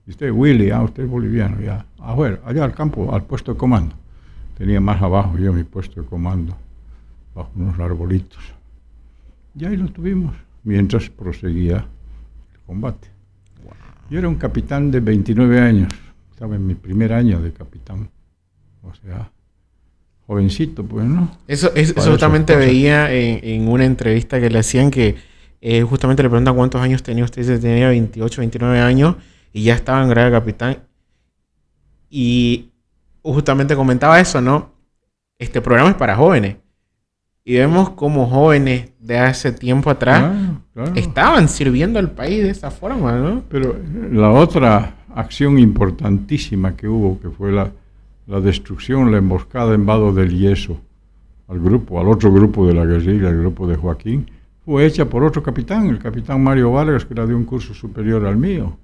¿Y usted, Willy? Ah, usted es boliviano, ya. Afuera, allá al campo, al puesto de comando. Tenía más abajo yo mi puesto de comando, bajo unos arbolitos. Y ahí lo tuvimos, mientras proseguía el combate. Wow. Yo era un capitán de 29 años. Estaba en mi primer año de capitán, o sea, jovencito, pues, ¿no? Eso también te veía en una entrevista que le hacían que Justamente le preguntan cuántos años tenía usted. Dice, tenía 28, 29 años y ya estaba en grado de capitán. Y justamente comentaba eso, ¿no? Este programa es para jóvenes. Y vemos como jóvenes de hace tiempo atrás estaban sirviendo al país de esa forma, ¿no? Pero la otra acción importantísima que hubo, que fue la destrucción, la emboscada en Vado del Yeso al otro grupo de la guerrilla, el grupo de Joaquín, fue hecha por otro capitán, el capitán Mario Vargas, que era de un curso superior al mío.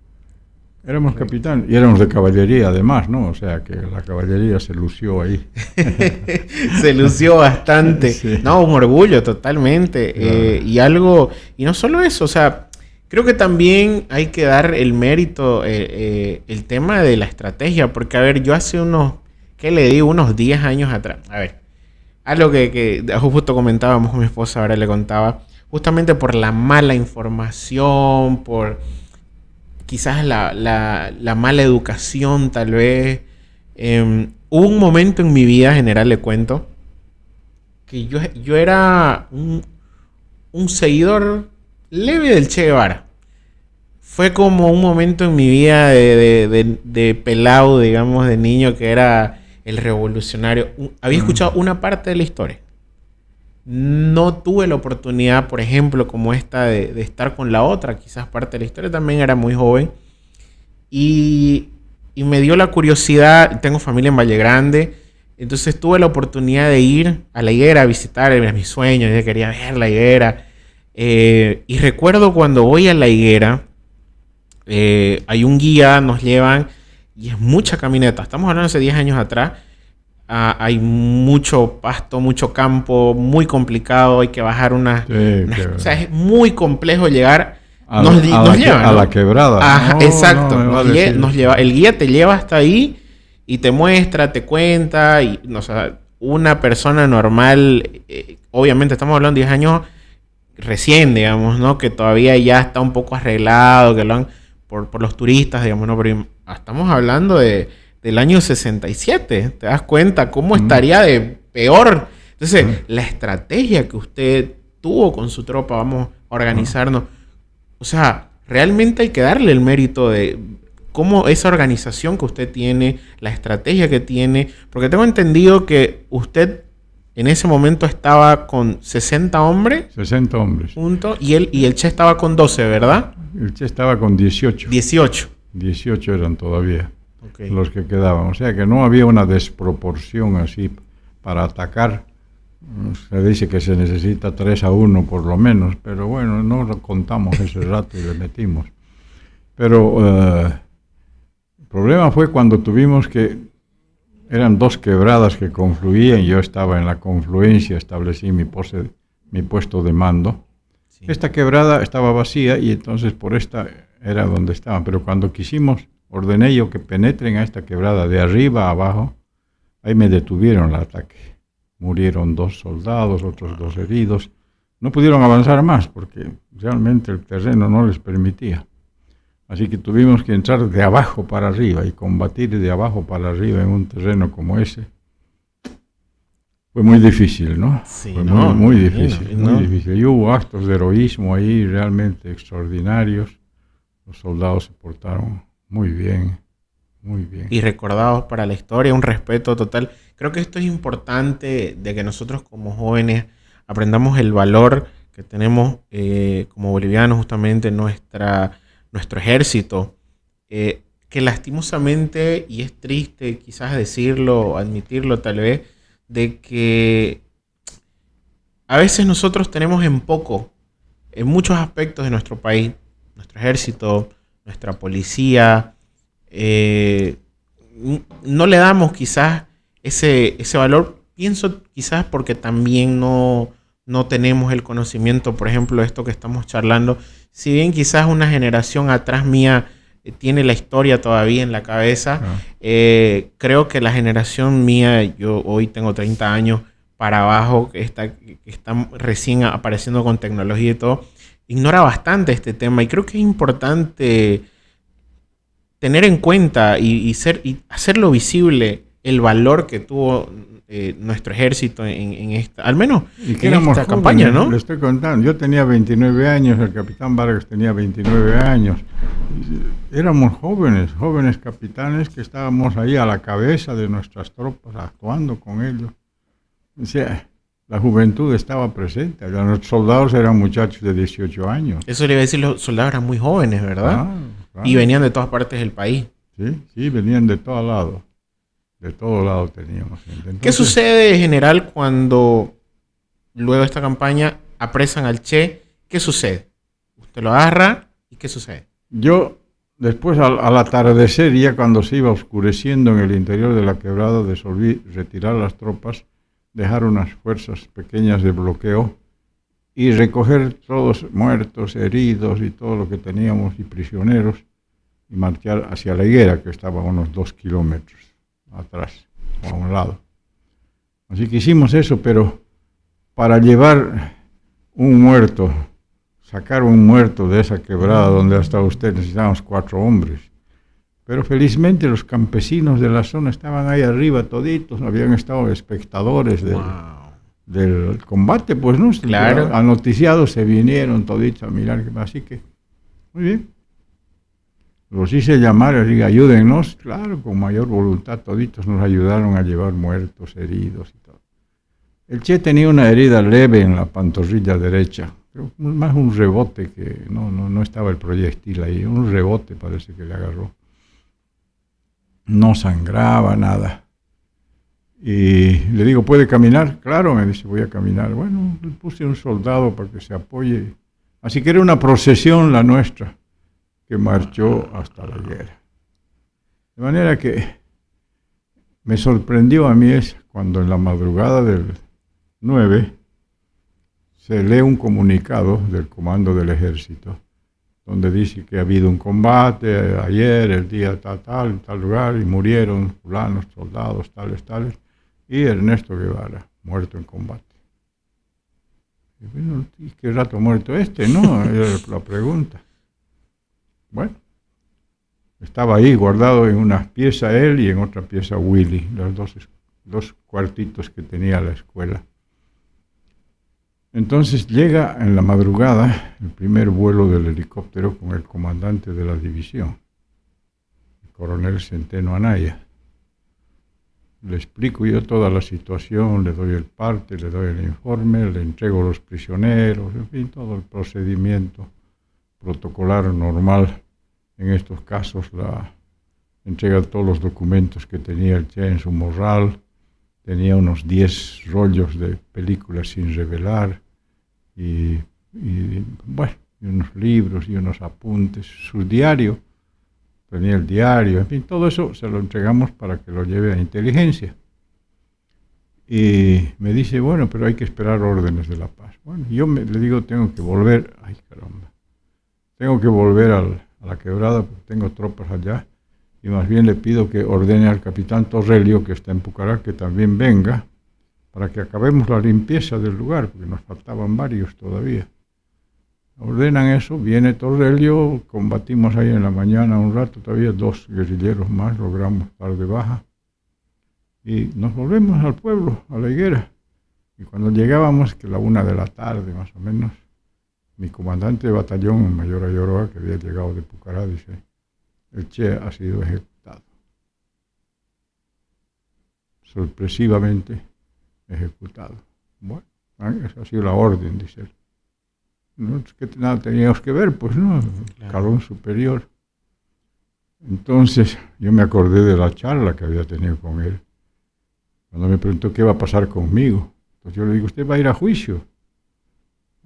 Éramos capitán y éramos de caballería además, ¿no? O sea que la caballería se lució ahí. Se lució bastante. Sí. No, un orgullo totalmente. Claro. Y no solo eso, o sea, creo que también hay que dar el mérito, el tema de la estrategia, porque a ver, yo hace unos 10 años atrás, a ver, algo que justo comentábamos con mi esposa, ahora le contaba, justamente por la mala información, por quizás la mala educación, tal vez. Hubo un momento en mi vida, general, le cuento, que yo era un seguidor leve del Che Guevara. Fue como un momento en mi vida de pelado, digamos, de niño, que era el revolucionario. Había escuchado una parte de la historia. No tuve la oportunidad, por ejemplo, como esta de estar con la otra, quizás parte de la historia. También era muy joven. Y me dio la curiosidad. Tengo familia en Valle Grande. Entonces tuve la oportunidad de ir a la higuera a visitar. Era mi sueño. Yo quería ver la higuera. Y recuerdo cuando voy a la higuera, hay un guía, nos llevan. Y es mucha caminata. Estamos hablando de hace 10 años atrás. Hay mucho pasto, mucho campo, muy complicado, hay que bajar o sea, es muy complejo llegar. Nos lleva, ¿no? A la quebrada. Ajá, exacto. Nos lleva, el guía te lleva hasta ahí y te muestra, te cuenta. Y, o sea, una persona normal, obviamente estamos hablando de 10 años recién, digamos, ¿no? Que todavía ya está un poco arreglado, que lo han por los turistas, digamos, ¿no? Pero estamos hablando del año 67, ¿te das cuenta cómo estaría de peor? Entonces, la estrategia que usted tuvo con su tropa, vamos a organizarnos, o sea, realmente hay que darle el mérito de cómo esa organización que usted tiene, la estrategia que tiene, porque tengo entendido que usted en ese momento estaba con 60 hombres. 60 hombres. Juntos, y el Che estaba con 12, ¿verdad? El Che estaba con 18. 18 eran todavía. Okay. Los que quedaban, o sea que no había una desproporción así para atacar. Se dice que se necesita 3-1 por lo menos, pero bueno, no lo contamos ese rato y le metimos. Pero el problema fue cuando tuvimos que, eran 2 quebradas que confluían, yo estaba en la confluencia, establecí mi puesto de mando. Sí. Esta quebrada estaba vacía y entonces por esta era donde estaban, pero cuando quisimos, ordené yo que penetren a esta quebrada de arriba a abajo. Ahí me detuvieron el ataque. Murieron 2 soldados, otros 2 heridos. No pudieron avanzar más porque realmente el terreno no les permitía. Así que tuvimos que entrar de abajo para arriba y combatir de abajo para arriba en un terreno como ese. Fue muy difícil, ¿no? Sí, fue muy difícil, muy difícil. Y hubo actos de heroísmo ahí realmente extraordinarios. Los soldados se portaron muy bien, muy bien. Y recordados para la historia, un respeto total. Creo que esto es importante de que nosotros como jóvenes aprendamos el valor que tenemos como bolivianos, justamente nuestro ejército, que lastimosamente, y es triste quizás decirlo, admitirlo tal vez, de que a veces nosotros tenemos en muchos aspectos de nuestro país, nuestro ejército, nuestra policía, no le damos quizás ese valor. Pienso quizás porque también no tenemos el conocimiento, por ejemplo, esto que estamos charlando. Si bien quizás una generación atrás mía tiene la historia todavía en la cabeza, creo que la generación mía, yo hoy tengo 30 años para abajo, que está recién apareciendo con tecnología y todo, ignora bastante este tema. Y creo que es importante tener en cuenta y hacerlo visible el valor que tuvo nuestro ejército en esta, al menos Y que en éramos esta jóvenes, campaña, ¿no? le estoy contando. Yo tenía 29 años, el capitán Vargas tenía 29 años. Éramos jóvenes capitanes que estábamos ahí a la cabeza de nuestras tropas, actuando con ellos. O sea, la juventud estaba presente. Los soldados eran muchachos de 18 años. Eso le iba a decir, los soldados eran muy jóvenes, ¿verdad? Claro. Y venían de todas partes del país. Sí, venían de todos lados. De todos lados teníamos gente. Entonces, ¿Qué sucede, general, cuando luego de esta campaña apresan al Che? ¿Qué sucede? Usted lo agarra y ¿qué sucede? yo, después al atardecer, ya cuando se iba oscureciendo en el interior de la quebrada, resolví retirar las tropas, dejar unas fuerzas pequeñas de bloqueo y recoger todos muertos, heridos y todo lo que teníamos y prisioneros y marchar hacia la higuera, que estaba a unos 2 kilómetros atrás o a un lado. Así que hicimos eso, pero para llevar un muerto, sacar un muerto de esa quebrada donde ha estado usted, necesitábamos 4 hombres. Pero felizmente los campesinos de la zona estaban ahí arriba toditos, habían estado espectadores del combate, pues no, Claro. anoticiados se vinieron toditos a mirar, así que muy bien. Los hice llamar y dije, ayúdennos, claro, con mayor voluntad, toditos nos ayudaron a llevar muertos, heridos y todo. El Che tenía una herida leve en la pantorrilla derecha, pero más un rebote que no estaba el proyectil ahí, un rebote parece que le agarró. No sangraba nada. Y le digo, ¿puede caminar? Claro, me dice, voy a caminar. Bueno, le puse un soldado para que se apoye. Así que era una procesión la nuestra, que marchó hasta la higuera. De manera que me sorprendió a mí es cuando en la madrugada del 9 se lee un comunicado del comando del ejército donde dice que ha habido un combate ayer, el día tal, en tal lugar, y murieron fulanos, soldados, tales, y Ernesto Guevara, muerto en combate. Y bueno, ¿y qué rato muerto este? No, era la pregunta. Bueno, estaba ahí guardado en una pieza él y en otra pieza Willy, los dos cuartitos que tenía la escuela. Entonces llega en la madrugada el primer vuelo del helicóptero con el comandante de la división, el coronel Centeno Anaya. Le explico yo toda la situación, le doy el parte, le doy el informe, le entrego los prisioneros, en fin, todo el procedimiento protocolar normal. En estos casos, la entrega de todos los documentos que tenía el Che en su morral. Tenía unos 10 rollos de películas sin revelar y unos libros y unos apuntes. Su diario, tenía el diario, en fin, todo eso se lo entregamos para que lo lleve a inteligencia. Y me dice, bueno, pero hay que esperar órdenes de la paz. Bueno, yo le digo, tengo que volver, tengo que volver a la quebrada porque tengo tropas allá. Y más bien le pido que ordene al capitán Torrelio, que está en Pucará, que también venga, para que acabemos la limpieza del lugar, porque nos faltaban varios todavía. Ordenan eso, viene Torrelio, combatimos ahí en la mañana un rato, todavía 2 guerrilleros más, logramos dar de baja. Y nos volvemos al pueblo, a la higuera. Y cuando llegábamos, que la 1 de la tarde más o menos, mi comandante de batallón, el mayor Ayoroa, que había llegado de Pucará, dice, el Che ha sido ejecutado. Sorpresivamente ejecutado. Bueno, esa ha sido la orden, dice él. No es que nada teníamos que ver, pues no, claro. Calón superior. Entonces yo me acordé de la charla que había tenido con él. Cuando me preguntó qué va a pasar conmigo. Entonces yo le digo, ¿usted va a ir a juicio?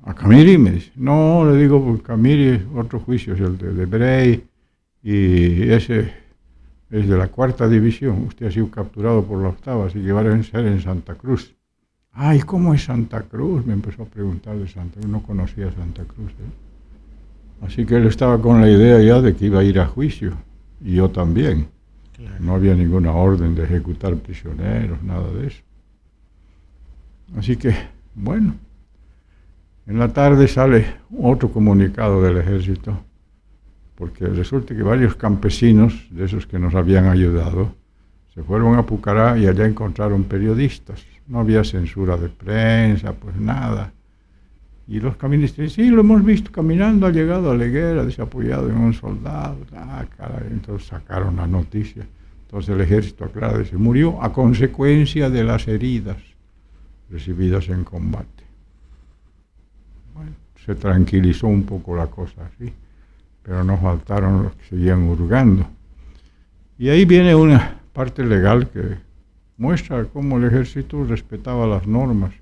¿A Camiri? Me dice. No, le digo, porque Camiri es otro juicio, es el de Brey. Y ese es de la 4ª división. Usted ha sido capturado por la 8ª, así que va a ser en Santa Cruz. Ay, ¿cómo es Santa Cruz? Me empezó a preguntar de Santa Cruz. No conocía Santa Cruz. Así que él estaba con la idea ya de que iba a ir a juicio. Y yo también. Claro. No había ninguna orden de ejecutar prisioneros, nada de eso. Así que, bueno. En la tarde sale otro comunicado del ejército, porque resulta que varios campesinos, de esos que nos habían ayudado, Se fueron a Pucará y allá encontraron periodistas. No había censura de prensa, pues nada. Y los caministros, sí, lo hemos visto caminando, ha llegado a la higuera, desapoyado en un soldado. Ah, caray, entonces sacaron la noticia. Entonces el ejército aclara, dice, murió a consecuencia de las heridas recibidas en combate. Bueno, se tranquilizó un poco la cosa así, pero no faltaron los que seguían hurgando. Y ahí viene una parte legal que muestra cómo el ejército respetaba las normas.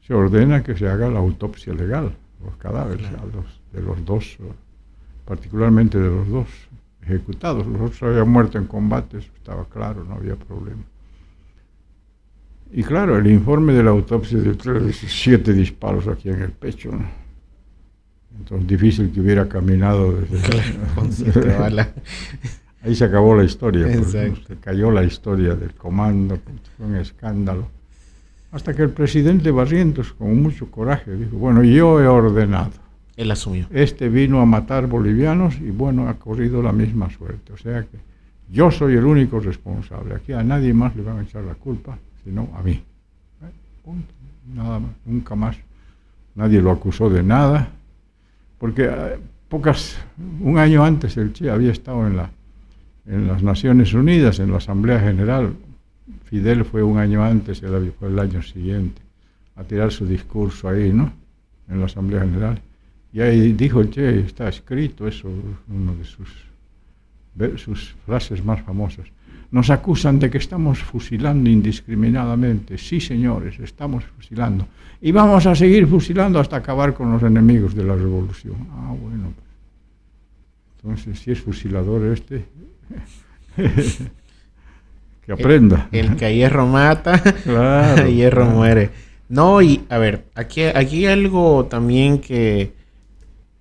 Se ordena que se haga la autopsia legal, los cadáveres, claro, de los dos, particularmente de los dos ejecutados. Los otros habían muerto en combate, eso estaba claro, no había problema. Y claro, el informe de la autopsia de 7 disparos aquí en el pecho, ¿no? Entonces difícil que hubiera caminado desde con 7 balas. Ahí se acabó la historia, Exacto. Se cayó la historia del comando, fue un escándalo. Hasta que el presidente Barrientos, con mucho coraje, dijo, bueno, yo he ordenado. Él asumió. Este vino a matar bolivianos y bueno, ha corrido la misma suerte. O sea que yo soy el único responsable. Aquí a nadie más le van a echar la culpa, sino a mí. Punto. Nada más, nunca más. Nadie lo acusó de nada. Porque un año antes el Che había estado en las Naciones Unidas, en la Asamblea General. Fidel fue un año antes, él fue el año siguiente, a tirar su discurso ahí, ¿no? En la Asamblea General. Y ahí dijo el Che, está escrito eso, una de sus frases más famosas. Nos acusan de que estamos fusilando indiscriminadamente. Sí, señores, estamos fusilando. Y vamos a seguir fusilando hasta acabar con los enemigos de la revolución. Ah, bueno. Entonces, si es fusilador este... que aprenda. El que a hierro mata, claro, a hierro claro. muere. No, y a ver, aquí hay algo también que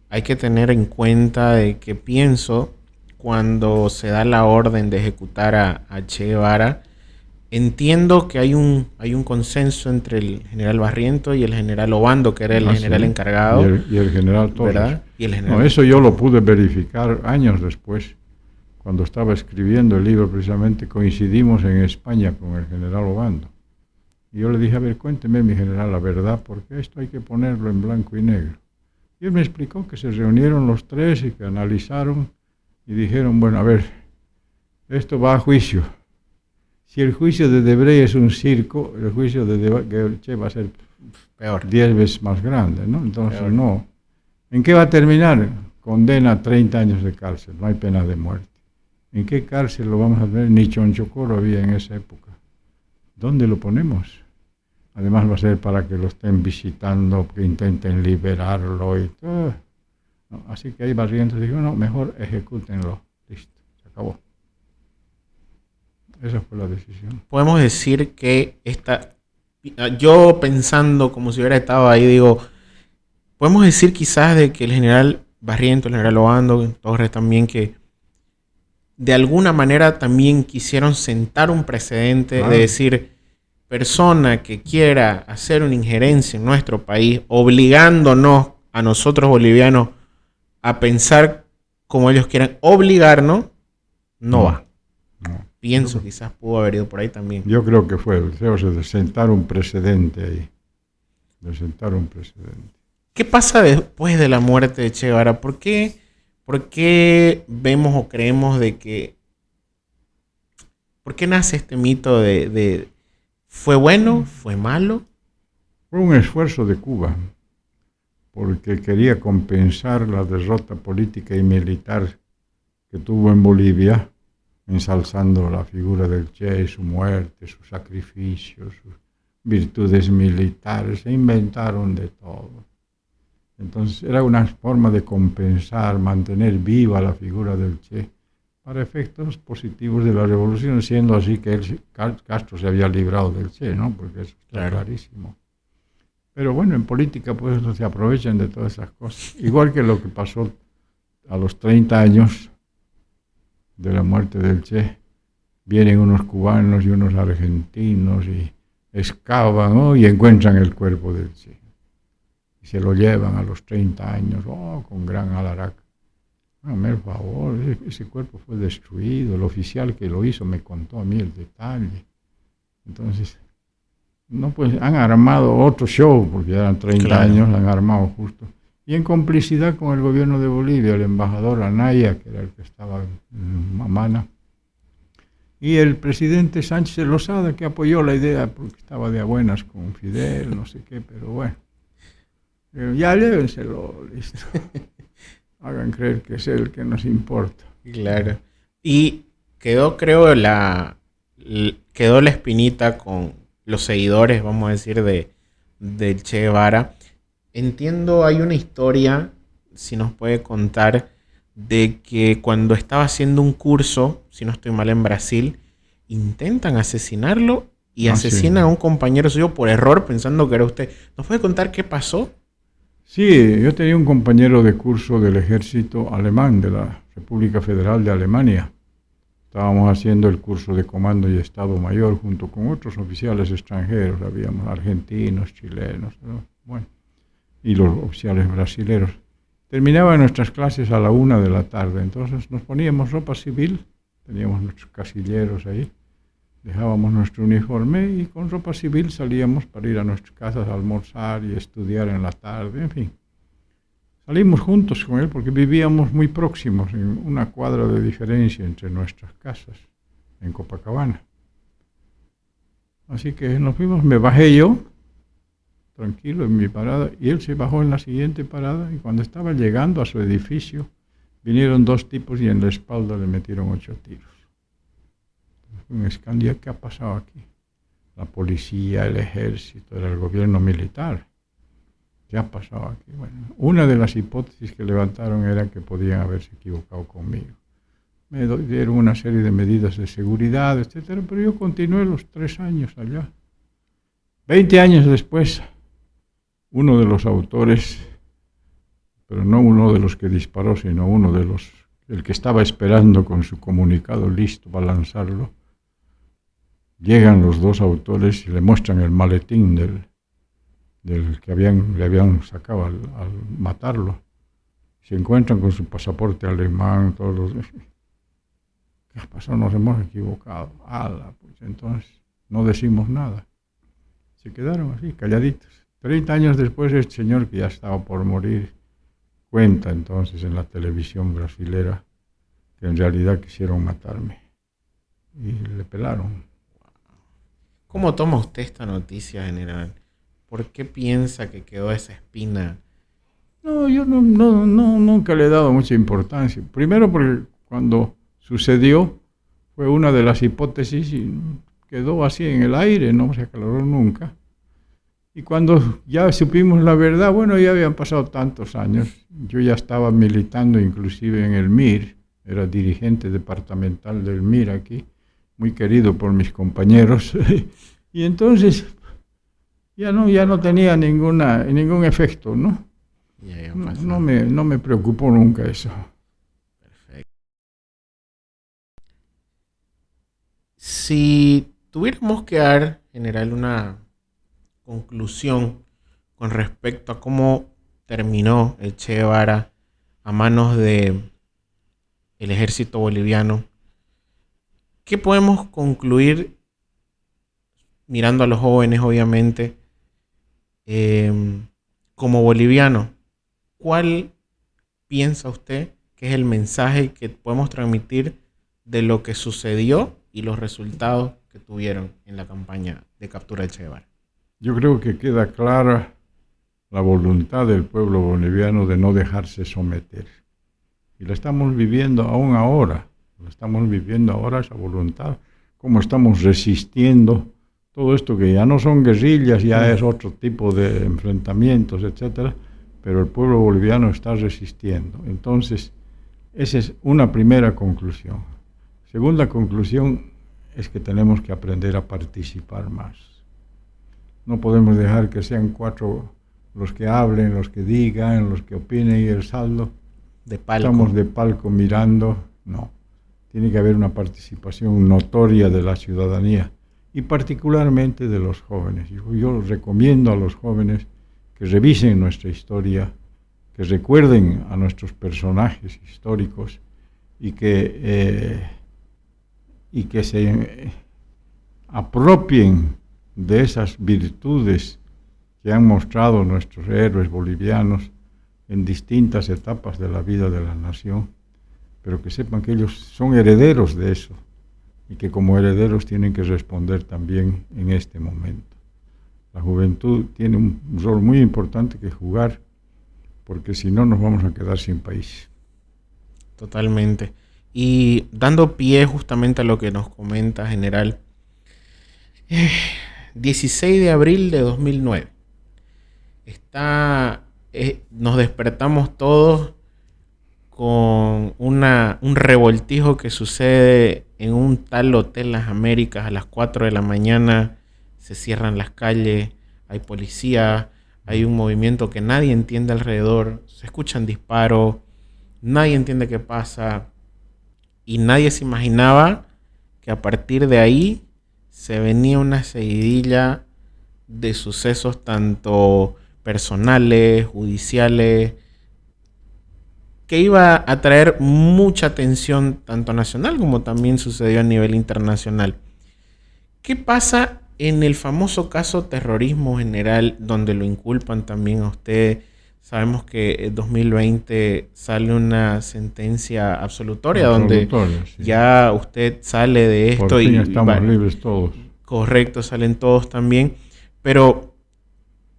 hay que tener en cuenta de que pienso cuando se da la orden de ejecutar a Che Guevara, entiendo que hay un consenso entre el general Barriento y el general Obando, que era el general encargado. Y el general Torres. ¿Verdad? Y el general. No, eso yo lo pude verificar años después. Cuando estaba escribiendo el libro, precisamente coincidimos en España con el general Obando. Y yo le dije, a ver, cuénteme, mi general, la verdad, porque esto hay que ponerlo en blanco y negro. Y él me explicó que se reunieron los tres y que analizaron y dijeron, bueno, a ver, esto va a juicio. Si el juicio de Debrey es un circo, el juicio de Che va a ser peor, 10 veces más grande, ¿no? Entonces, peor. No. ¿En qué va a terminar? Condena a 30 años de cárcel, no hay pena de muerte. ¿En qué cárcel lo vamos a tener? Ni Chonchocoro había en esa época. ¿Dónde lo ponemos? Además va a ser para que lo estén visitando, que intenten liberarlo y todo. No, así que ahí Barrientos dijo, no, mejor ejecútenlo. Listo, se acabó. Esa fue la decisión. Podemos decir que yo pensando como si hubiera estado ahí, digo, podemos decir quizás de que el general Barrientos, el general Obando, Torres también, que de alguna manera también quisieron sentar un precedente de decir, persona que quiera hacer una injerencia en nuestro país, obligándonos a nosotros bolivianos a pensar como ellos quieran, obligarnos, no va. No. Pienso, quizás pudo haber ido por ahí también. Yo creo que fue el deseo de sentar un precedente ahí. De sentar un precedente. ¿Qué pasa después de la muerte de Che Guevara? ¿Por qué vemos o creemos de que... ¿Por qué nace este mito de ¿fue bueno? ¿Fue malo? Fue un esfuerzo de Cuba, porque quería compensar la derrota política y militar que tuvo en Bolivia, ensalzando la figura del Che, su muerte, su sacrificio, sus virtudes militares. Se inventaron de todo. Entonces era una forma de compensar, mantener viva la figura del Che para efectos positivos de la revolución, siendo así que Castro se había librado del Che, ¿no? Porque eso está clarísimo. Pero bueno, en política pues se aprovechan de todas esas cosas. Igual que lo que pasó a los 30 años de la muerte del Che, vienen unos cubanos y unos argentinos y excavan, ¿no? Y encuentran el cuerpo del Che. Y se lo llevan a los 30 años, con gran alaraca. Hágame el favor, ese cuerpo fue destruido, el oficial que lo hizo me contó a mí el detalle. Entonces, no, pues han armado otro show, porque ya eran 30 años, han armado justo. Y en complicidad con el gobierno de Bolivia, el embajador Anaya, que era el que estaba en Mamana, y el presidente Sánchez de Lozada, que apoyó la idea porque estaba de a buenas con Fidel, no sé qué, pero bueno. Ya llévenselo, listo. Hagan creer que es el que nos importa. Claro. Y quedó, creo, quedó la espinita con los seguidores, vamos a decir, del Che Guevara. Entiendo, hay una historia, si nos puede contar, de que cuando estaba haciendo un curso, si no estoy mal, en Brasil, intentan asesinarlo y asesinan a un compañero suyo por error pensando que era usted. ¿Nos puede contar qué pasó? Sí, yo tenía un compañero de curso del ejército alemán de la República Federal de Alemania. Estábamos haciendo el curso de comando y Estado Mayor junto con otros oficiales extranjeros, habíamos argentinos, chilenos, ¿no? Bueno, y los oficiales brasileños. Terminaban nuestras clases a la 1 de la tarde, entonces nos poníamos ropa civil, teníamos nuestros casilleros ahí, dejábamos nuestro uniforme y con ropa civil salíamos para ir a nuestras casas a almorzar y estudiar en la tarde, en fin. Salimos juntos con él porque vivíamos muy próximos, en una cuadra de diferencia entre nuestras casas, en Copacabana. Así que nos fuimos, me bajé yo, tranquilo en mi parada, y él se bajó en la siguiente parada, y cuando estaba llegando a su edificio, vinieron 2 tipos y en la espalda le metieron 8 tiros. Un escándalo, ¿qué ha pasado aquí? La policía, el ejército, era el gobierno militar. ¿Qué ha pasado aquí? Bueno, una de las hipótesis que levantaron era que podían haberse equivocado conmigo. Me dieron una serie de medidas de seguridad, etcétera, pero yo continué los 3 años allá. 20 años después, uno de los autores, pero no uno de los que disparó, sino uno de los, el que estaba esperando con su comunicado listo para lanzarlo, llegan los 2 autores y le muestran el maletín del que le habían sacado al matarlo. Se encuentran con su pasaporte alemán, todos los... ¿Qué ha pasado? Nos hemos equivocado. ¡Hala! Pues entonces no decimos nada. Se quedaron así, calladitos. 30 años después, este señor, que ya estaba por morir, cuenta entonces en la televisión brasilera que en realidad quisieron matarme. Y le pelaron. ¿Cómo toma usted esta noticia, general? ¿Por qué piensa que quedó esa espina? No, yo nunca le he dado mucha importancia. Primero porque cuando sucedió fue una de las hipótesis y quedó así en el aire, no se aclaró nunca. Y cuando ya supimos la verdad, bueno, ya habían pasado tantos años. Yo ya estaba militando inclusive en el MIR, era dirigente departamental del MIR aquí, muy querido por mis compañeros. Y entonces ya no tenía ningún efecto, ¿no? No me preocupó nunca eso. Perfecto. Si tuviéramos que dar, general, una conclusión con respecto a cómo terminó el Che Guevara a manos del ejército boliviano, ¿qué podemos concluir mirando a los jóvenes, obviamente, como boliviano? ¿Cuál piensa usted que es el mensaje que podemos transmitir de lo que sucedió y los resultados que tuvieron en la campaña de captura del Che Guevara? Yo creo que queda clara la voluntad del pueblo boliviano de no dejarse someter. Y la estamos viviendo aún ahora. Esa voluntad. Cómo estamos resistiendo todo esto que ya no son guerrillas, ya es otro tipo de enfrentamientos, etcétera. Pero el pueblo boliviano está resistiendo. Entonces, esa es una primera conclusión. Segunda conclusión es que tenemos que aprender a participar más. No podemos dejar que sean 4 los que hablen, los que digan, los que opinen y el saldo. De palco. Estamos de palco mirando. No. Tiene que haber una participación notoria de la ciudadanía y particularmente de los jóvenes. Yo recomiendo a los jóvenes que revisen nuestra historia, que recuerden a nuestros personajes históricos y que se apropien de esas virtudes que han mostrado nuestros héroes bolivianos en distintas etapas de la vida de la nación, pero que sepan que ellos son herederos de eso y que como herederos tienen que responder también en este momento. La juventud tiene un rol muy importante que jugar, porque si no nos vamos a quedar sin país. Totalmente. Y dando pie justamente a lo que nos comenta, general, 16 de abril de 2009. Nos despertamos todos con un revoltijo que sucede en un tal hotel Las Américas a las 4 de la mañana. Se cierran las calles, hay policía, hay un movimiento que nadie entiende alrededor, se escuchan disparos, nadie entiende qué pasa y nadie se imaginaba que a partir de ahí se venía una seguidilla de sucesos tanto personales, judiciales, que iba a traer mucha atención tanto nacional como también sucedió a nivel internacional. ¿Qué pasa en el famoso caso terrorismo general, donde lo inculpan también a usted? Sabemos que en 2020 sale una sentencia absolutoria donde sí, ya usted sale de esto. Por fin estamos libres todos. Correcto, salen todos también, pero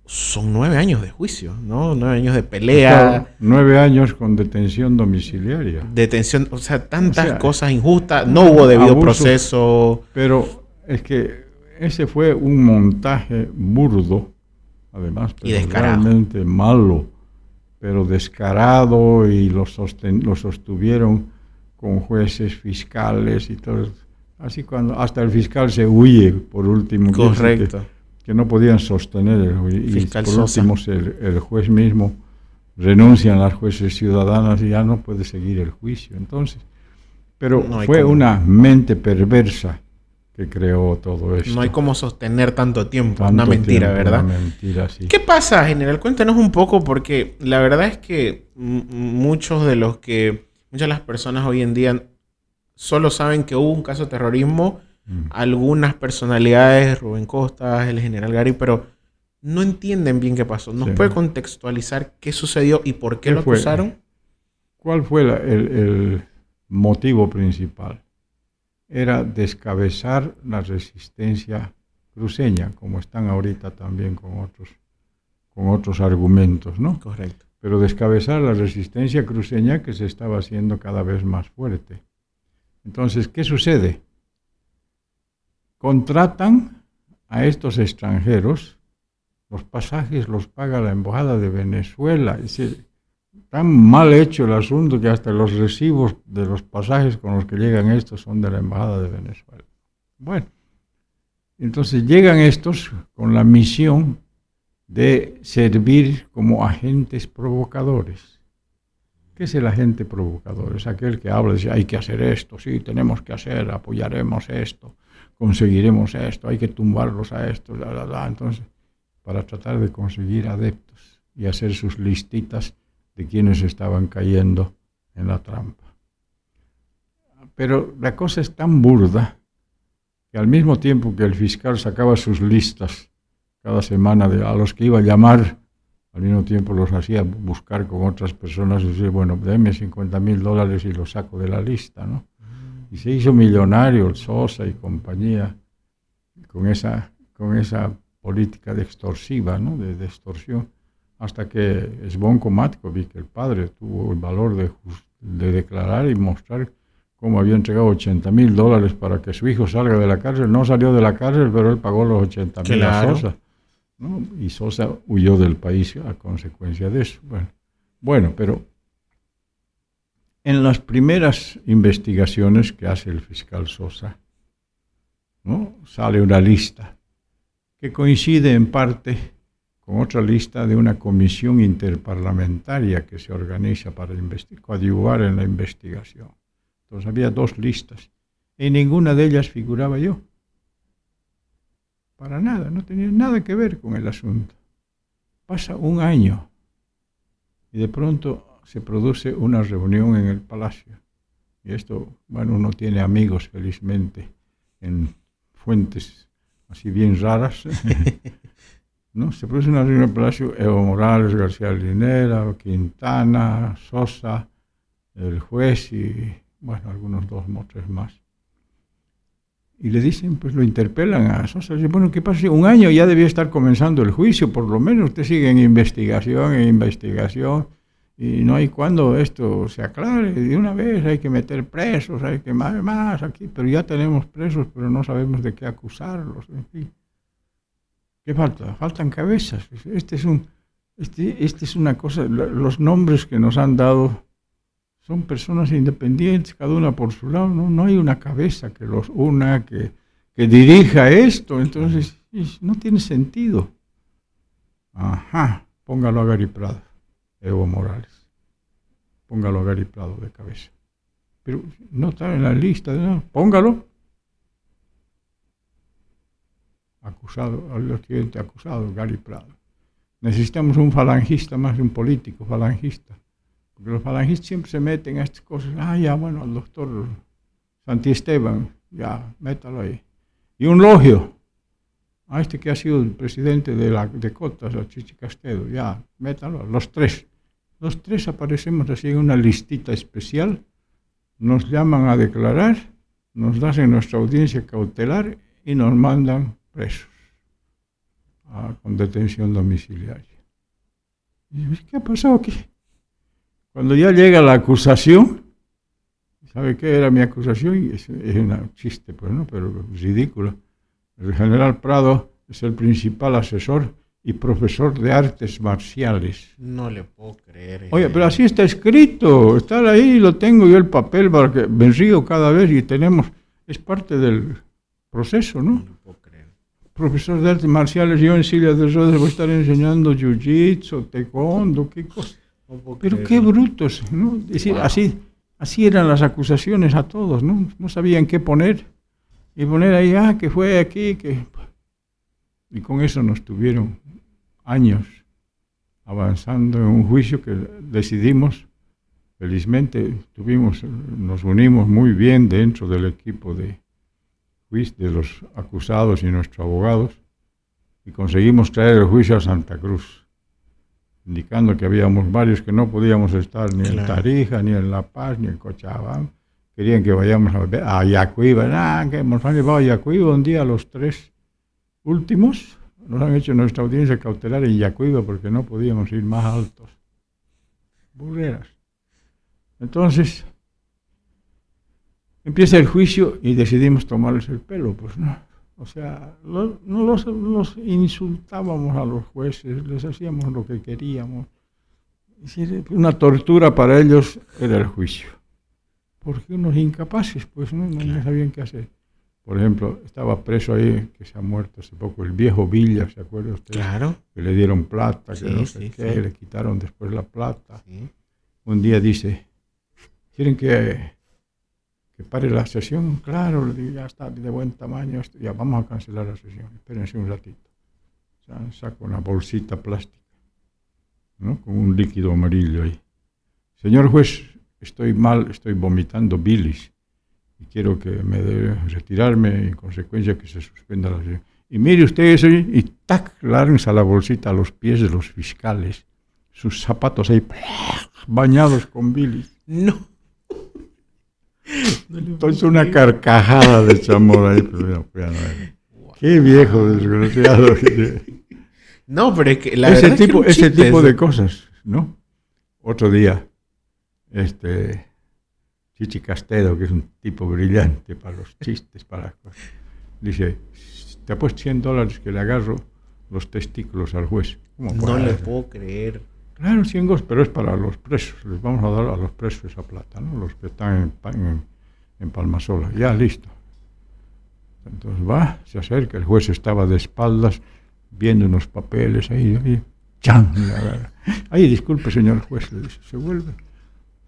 son 9 años de juicio, ¿no? 9 años de pelea. 9 años con detención domiciliaria. Detención, o sea, tantas cosas injustas, no hubo debido proceso. Pero es que ese fue un montaje burdo, además, pero y realmente malo, pero descarado, y lo sostuvieron con jueces, fiscales y todo. Así cuando hasta el fiscal se huye por último. Correcto. Que no podían sostener el juicio. Fiscal y por último el juez mismo renuncian las jueces ciudadanas y ya no puede seguir el juicio. Entonces, pero fue una mente perversa que creó todo esto. No hay cómo sostener tanto tiempo, una mentira, ¿verdad? Una mentira, sí. ¿Qué pasa, general? Cuéntanos un poco, porque la verdad es que muchas de las personas hoy en día solo saben que hubo un caso de terrorismo, algunas personalidades, Rubén Costas, el general Gary, pero no entienden bien qué pasó. ¿Nos puede contextualizar qué sucedió y por qué lo acusaron? ¿Cuál fue el motivo principal? Era descabezar la resistencia cruceña, como están ahorita también con otros argumentos, ¿no? Correcto. Pero descabezar la resistencia cruceña que se estaba haciendo cada vez más fuerte. Entonces, ¿qué sucede? Contratan a estos extranjeros, los pasajes los paga la Embajada de Venezuela. Es decir, tan mal hecho el asunto que hasta los recibos de los pasajes con los que llegan estos son de la Embajada de Venezuela. Bueno, entonces llegan estos con la misión de servir como agentes provocadores. ¿Qué es el agente provocador? Es aquel que habla y dice, hay que hacer esto, sí, tenemos que hacer, apoyaremos esto, conseguiremos esto, hay que tumbarlos a esto, Entonces, para tratar de conseguir adeptos y hacer sus listitas de quienes estaban cayendo en la trampa. Pero la cosa es tan burda que al mismo tiempo que el fiscal sacaba sus listas cada semana a los que iba a llamar, al mismo tiempo los hacía buscar con otras personas y decir, bueno, denme $50,000 y los saco de la lista, ¿no? Y se hizo millonario el Sosa y compañía con esa política de extorsiva, ¿no? De extorsión, hasta que Zvonko Matković, el padre, tuvo el valor de declarar y mostrar cómo había entregado $80,000 para que su hijo salga de la cárcel. No salió de la cárcel, pero él pagó los $80,000 a Sosa, ¿no? Y Sosa huyó del país a consecuencia de eso. Bueno, pero en las primeras investigaciones que hace el fiscal Sosa, ¿no? Sale una lista que coincide en parte con otra lista de una comisión interparlamentaria que se organiza para coadyuvar en la investigación. Entonces había 2 listas, y ninguna de ellas figuraba yo. Para nada, no tenía nada que ver con el asunto. Pasa un año, y de pronto se produce una reunión en el palacio. Y esto, bueno, uno tiene amigos felizmente en fuentes así bien raras, ¿no? Se produce una reunión en el palacio, Evo Morales, García Linera, Quintana, Sosa, el juez y, bueno, algunos 2 o 3 más. Y le dicen, pues lo interpelan a Sosa, le dicen, bueno, ¿qué pasa? 1 año ya debía estar comenzando el juicio, por lo menos usted sigue en investigación, y no hay cuando esto se aclare, de una vez hay que meter presos, hay que más aquí, pero ya tenemos presos, pero no sabemos de qué acusarlos, en fin. ¿Qué falta? Faltan cabezas. Este es una cosa, los nombres que nos han dado son personas independientes, cada una por su lado, no hay una cabeza que los una, que dirija esto, entonces no tiene sentido. Ajá, póngalo a Gary Prado, Evo Morales, póngalo a Gary Prado de cabeza. Pero no está en la lista, ¿no? Póngalo. Acusado, al siguiente acusado, Gary Prado. Necesitamos un falangista más que un político falangista. Porque los falangistas siempre se meten a estas cosas. Ya, bueno, el doctor Santiesteban, ya, métalo ahí. Y un logio, a este que ha sido el presidente de Cotas, a Chichi Castedo, ya, métalo, los 3. Los 3 aparecemos así en una listita especial, nos llaman a declarar, nos hacen nuestra audiencia cautelar y nos mandan presos con detención domiciliaria. Y ¿qué ha pasado aquí? Cuando ya llega la acusación, ¿sabe qué era mi acusación? Es un chiste, pues, ¿no? Pero ridículo. El general Prado es el principal asesor y profesor de artes marciales. No le puedo creer. Oye, pero así está escrito, está ahí, lo tengo yo el papel para que me río cada vez y tenemos, es parte del proceso, ¿no? No le puedo creer. Profesor de artes marciales, yo en Silla de Rodríguez voy a estar enseñando jiu-jitsu, taekwondo, qué cosa. Pero qué brutos, ¿no? Es decir, wow. Así eran las acusaciones a todos, ¿no? No sabían qué poner. Y poner ahí, que fue aquí, que... Y con eso nos tuvieron años avanzando en un juicio que decidimos, felizmente nos unimos muy bien dentro del equipo de los acusados y nuestros abogados, y conseguimos traer el juicio a Santa Cruz, indicando que habíamos varios que no podíamos estar ni en Tarija, ni en La Paz, ni en Cochabamba. Querían que vayamos a Yacuiba. Que hemos llevado a Yacuiba un día, los 3 últimos. Nos han hecho nuestra audiencia cautelar en Yacuiba porque no podíamos ir más altos. Burreras. Entonces, empieza el juicio y decidimos tomarles el pelo, pues no. O sea, los insultábamos a los jueces, les hacíamos lo que queríamos. Una tortura para ellos era el juicio. Porque unos incapaces, pues no sabían qué hacer. Por ejemplo, estaba preso ahí, que se ha muerto hace poco, el viejo Villa, ¿se acuerda usted? Claro. Que le dieron plata, que no sé qué, le quitaron después la plata. Sí. Un día dice, ¿quieren que pare la sesión? Claro, le digo, ya está de buen tamaño, ya vamos a cancelar la sesión, espérense un ratito. O sea, saco una bolsita plástica, ¿no? Con un líquido amarillo ahí. Señor juez, estoy mal, estoy vomitando bilis y quiero que me dé retirarme, en consecuencia que se suspenda la sesión. Y mire usted eso y tac, lanza la bolsita a los pies de los fiscales, sus zapatos ahí bañados con bilis. No. Entonces una carcajada de chamor ahí, pero ya no era. Wow. Qué viejo desgraciado. No, pero es que ese tipo de cosas, ¿no? Otro día, Chichi Castedo, que es un tipo brillante para los chistes, para las cosas, dice, te apuesto $100 que le agarro los testículos al juez. No le puedo creer. Claro, 100 goles, pero es para los presos. Les vamos a dar a los presos esa plata, ¿no? Los que están en Palmasola. Ya, listo. Entonces se acerca, el juez estaba de espaldas, viendo unos papeles ahí. ¡Chan! Ay, disculpe, señor juez, le dice, se vuelve.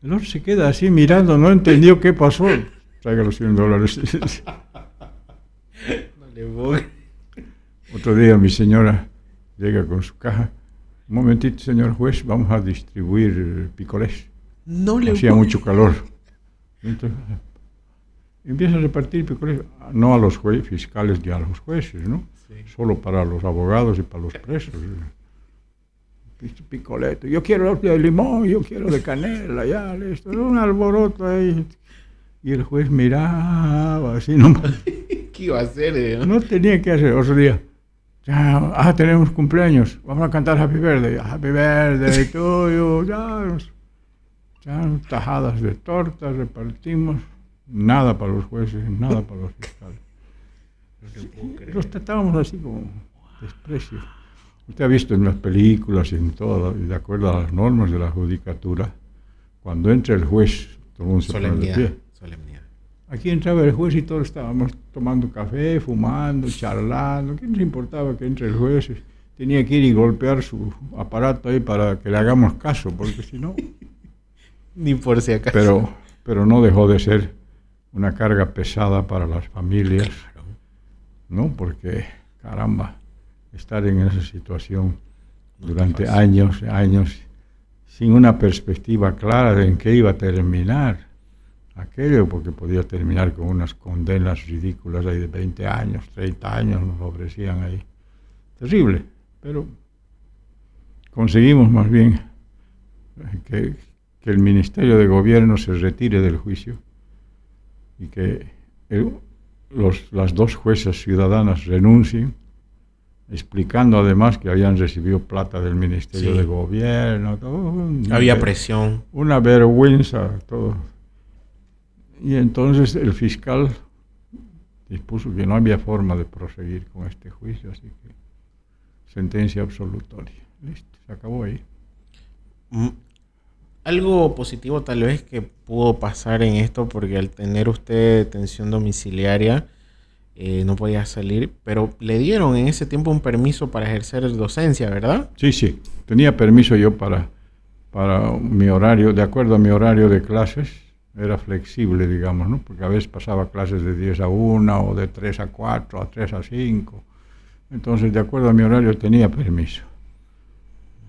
El otro se queda así mirando, no entendió qué pasó. Traiga los $100. No le voy. Otro día mi señora llega con su caja. Un momentito, señor juez, vamos a distribuir picolés. No le Hacía mucho calor. Entonces, empieza a repartir picolés, no a los fiscales ni a los jueces, ¿no? Sí. Solo para los abogados y para los presos. Picoleto. Yo quiero de limón, yo quiero de canela, ya, listo. Un alboroto ahí. Y el juez miraba así nomás. ¿Qué iba a hacer? No tenía que hacer. Otro día, ya, tenemos cumpleaños, vamos a cantar Happy Birthday tuyo, ya, tajadas de tortas repartimos, nada para los jueces, nada para los fiscales. Los tratábamos así como desprecio. Usted ha visto en las películas y en todo, y de acuerdo a las normas de la judicatura, cuando entra el juez, todo el mundo se pone de pie. Solemnidad. Aquí entraba el juez y todos estábamos tomando café, fumando, charlando. ¿Qué nos importaba que entre el juez? Tenía que ir y golpear su aparato ahí para que le hagamos caso, porque si no... Ni por si acaso. Pero no dejó de ser una carga pesada para las familias, claro. ¿No? Porque, caramba, estar en esa situación durante años, sin una perspectiva clara de en qué iba a terminar aquello, porque podía terminar con unas condenas ridículas ahí de 20 años, 30 años nos ofrecían ahí. Terrible, pero conseguimos más bien que el Ministerio de Gobierno se retire del juicio y que las dos juezas ciudadanas renuncien, explicando además que habían recibido plata del Ministerio de Gobierno. Todo, había presión. Una vergüenza, todo. Y entonces el fiscal dispuso que no había forma de proseguir con este juicio, así que sentencia absolutoria. Listo, se acabó ahí. Algo positivo tal vez que pudo pasar en esto, porque al tener usted detención domiciliaria no podía salir, pero le dieron en ese tiempo un permiso para ejercer docencia, ¿verdad? Sí, tenía permiso yo para mi horario, de acuerdo a mi horario de clases. Era flexible, digamos, ¿no? Porque a veces pasaba clases de 10 a 1 o de 3 a 4, a 3 a 5. Entonces, de acuerdo a mi horario, tenía permiso.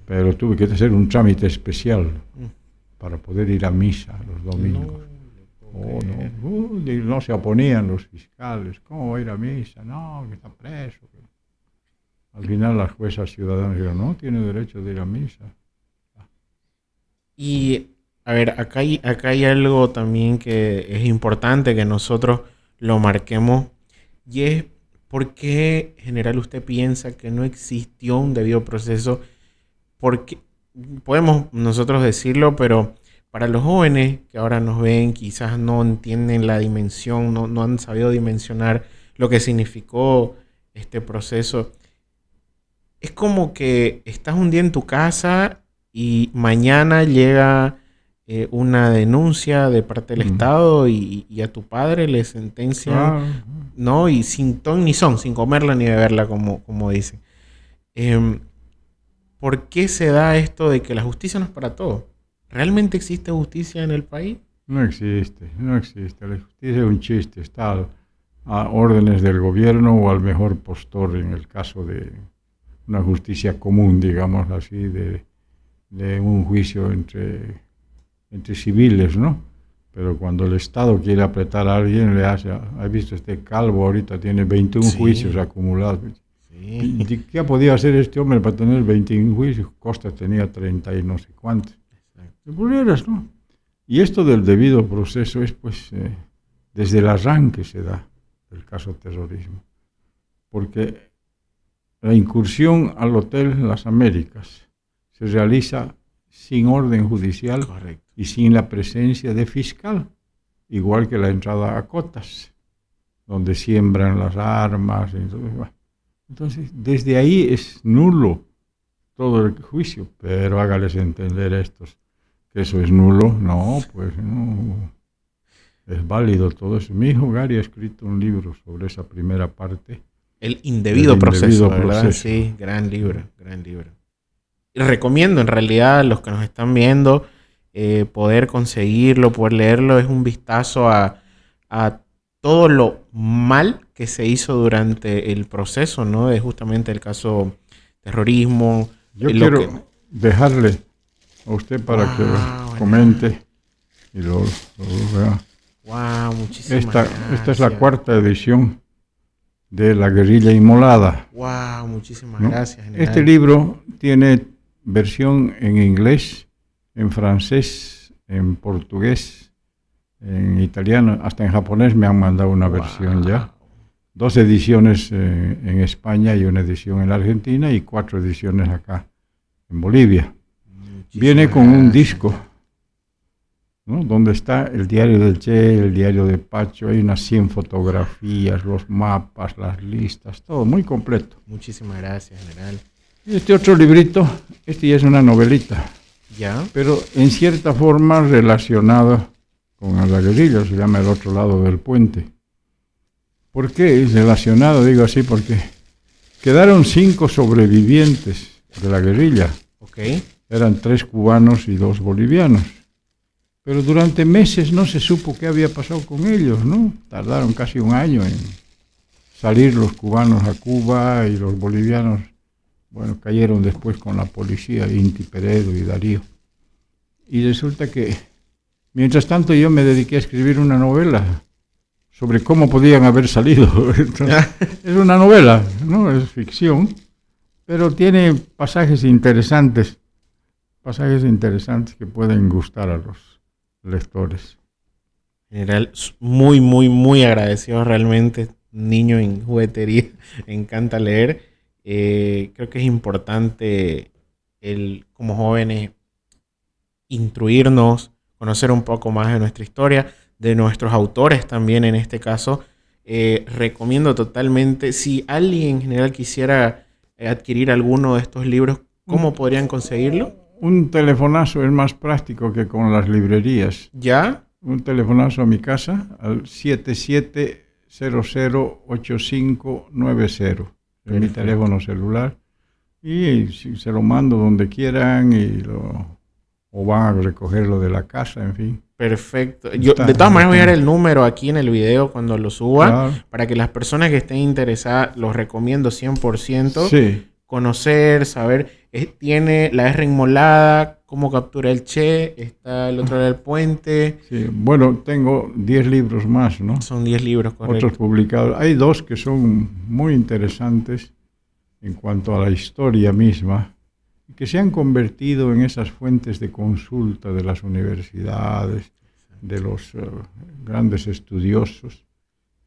Pero tuve que hacer un trámite especial para poder ir a misa los domingos. No se oponían los fiscales. ¿Cómo va a ir a misa? No, que está preso. Al final las juezas ciudadanas dijeron, no, tiene derecho de ir a misa. Y... a ver, acá hay algo también que es importante que nosotros lo marquemos, y es por qué, general, usted piensa que no existió un debido proceso. Porque podemos nosotros decirlo, pero para los jóvenes que ahora nos ven, quizás no entienden la dimensión, no han sabido dimensionar lo que significó este proceso. Es como que estás un día en tu casa y mañana llega... una denuncia de parte del Estado y a tu padre le sentencian, ¿no? Y sin ton ni son, sin comerla ni beberla, como dicen. ¿Por qué se da esto de que la justicia no es para todos? ¿Realmente existe justicia en el país? No existe. La justicia es un chiste. Está a órdenes del gobierno o al mejor postor en el caso de una justicia común, digamos así, de un juicio entre civiles, ¿no? Pero cuando el Estado quiere apretar a alguien, le hace... ¿Has visto este Calvo? Ahorita tiene 21 juicios acumulados. Sí. ¿Qué podía hacer este hombre para tener 21 juicios? Costa tenía 30 y no sé cuántos. ¿No? Y esto del debido proceso es, pues, desde el arranque se da el caso terrorismo. Porque la incursión al Hotel Las Américas se realiza sin orden judicial. Correcto. Y sin la presencia de fiscal, igual que la entrada a Cotas, donde siembran las armas. Entonces, desde ahí es nulo todo el juicio, pero hágales entender a estos que eso es nulo. No, pues no, es válido todo eso. Mi hijo Gary ha escrito un libro sobre esa primera parte. El indebido proceso, ¿verdad? Sí, gran libro. Y recomiendo en realidad a los que nos están viendo poder conseguirlo, poder leerlo. Es un vistazo a todo lo mal que se hizo durante el proceso, ¿no? De justamente el caso terrorismo. Yo dejarle a usted para que lo comente y lo vea. Wow, muchísimas gracias. Esta es la cuarta edición de La Guerrilla Inmolada. Wow, muchísimas ¿no? gracias, general. Este libro tiene versión en inglés, en francés, en portugués, en italiano, hasta en japonés me han mandado una versión ya. 2 ediciones en España y una edición en la Argentina y 4 ediciones acá en Bolivia. Viene con un disco, ¿no? Donde está el diario del Che, el diario de Pacho, hay unas 100 fotografías, los mapas, las listas, todo muy completo. Muchísimas gracias, general. Este otro librito, este ya es una novelita, ¿ya? Pero en cierta forma relacionada con la guerrilla, se llama El otro lado del puente. ¿Por qué es relacionado? Digo así porque quedaron 5 sobrevivientes de la guerrilla. Okay. Eran 3 cubanos y 2 bolivianos. Pero durante meses no se supo qué había pasado con ellos, ¿no? Tardaron casi un año en salir los cubanos a Cuba y los bolivianos, bueno, cayeron después con la policía, Inti Peredo y Darío. Y resulta que, mientras tanto, yo me dediqué a escribir una novela sobre cómo podían haber salido. Entonces, es una novela, ¿no? Es ficción, pero tiene pasajes interesantes que pueden gustar a los lectores. General, muy, muy, muy agradecido realmente. Niño en juguetería, me encanta leer. Creo que es importante como jóvenes instruirnos, conocer un poco más de nuestra historia, de nuestros autores también en este caso. Recomiendo totalmente, si alguien en general quisiera adquirir alguno de estos libros, ¿cómo podrían conseguirlo? Un telefonazo es más práctico que con las librerías. ¿Ya? Un telefonazo a mi casa al 77008590. En mi teléfono celular. Y si se lo mando donde quieran o van a recogerlo de la casa, en fin. Perfecto. Yo de todas maneras voy a dar el número aquí en el video cuando lo suba, claro, para que las personas que estén interesadas, los recomiendo 100%. Sí. Conocer, saber. Tiene la R inmolada, cómo captura el Che, está el otro lado del puente. Sí, bueno, tengo 10 libros más, ¿no? Son 10 libros, correcto. Otros publicados. Hay 2 que son muy interesantes en cuanto a la historia misma, que se han convertido en esas fuentes de consulta de las universidades, de los grandes estudiosos,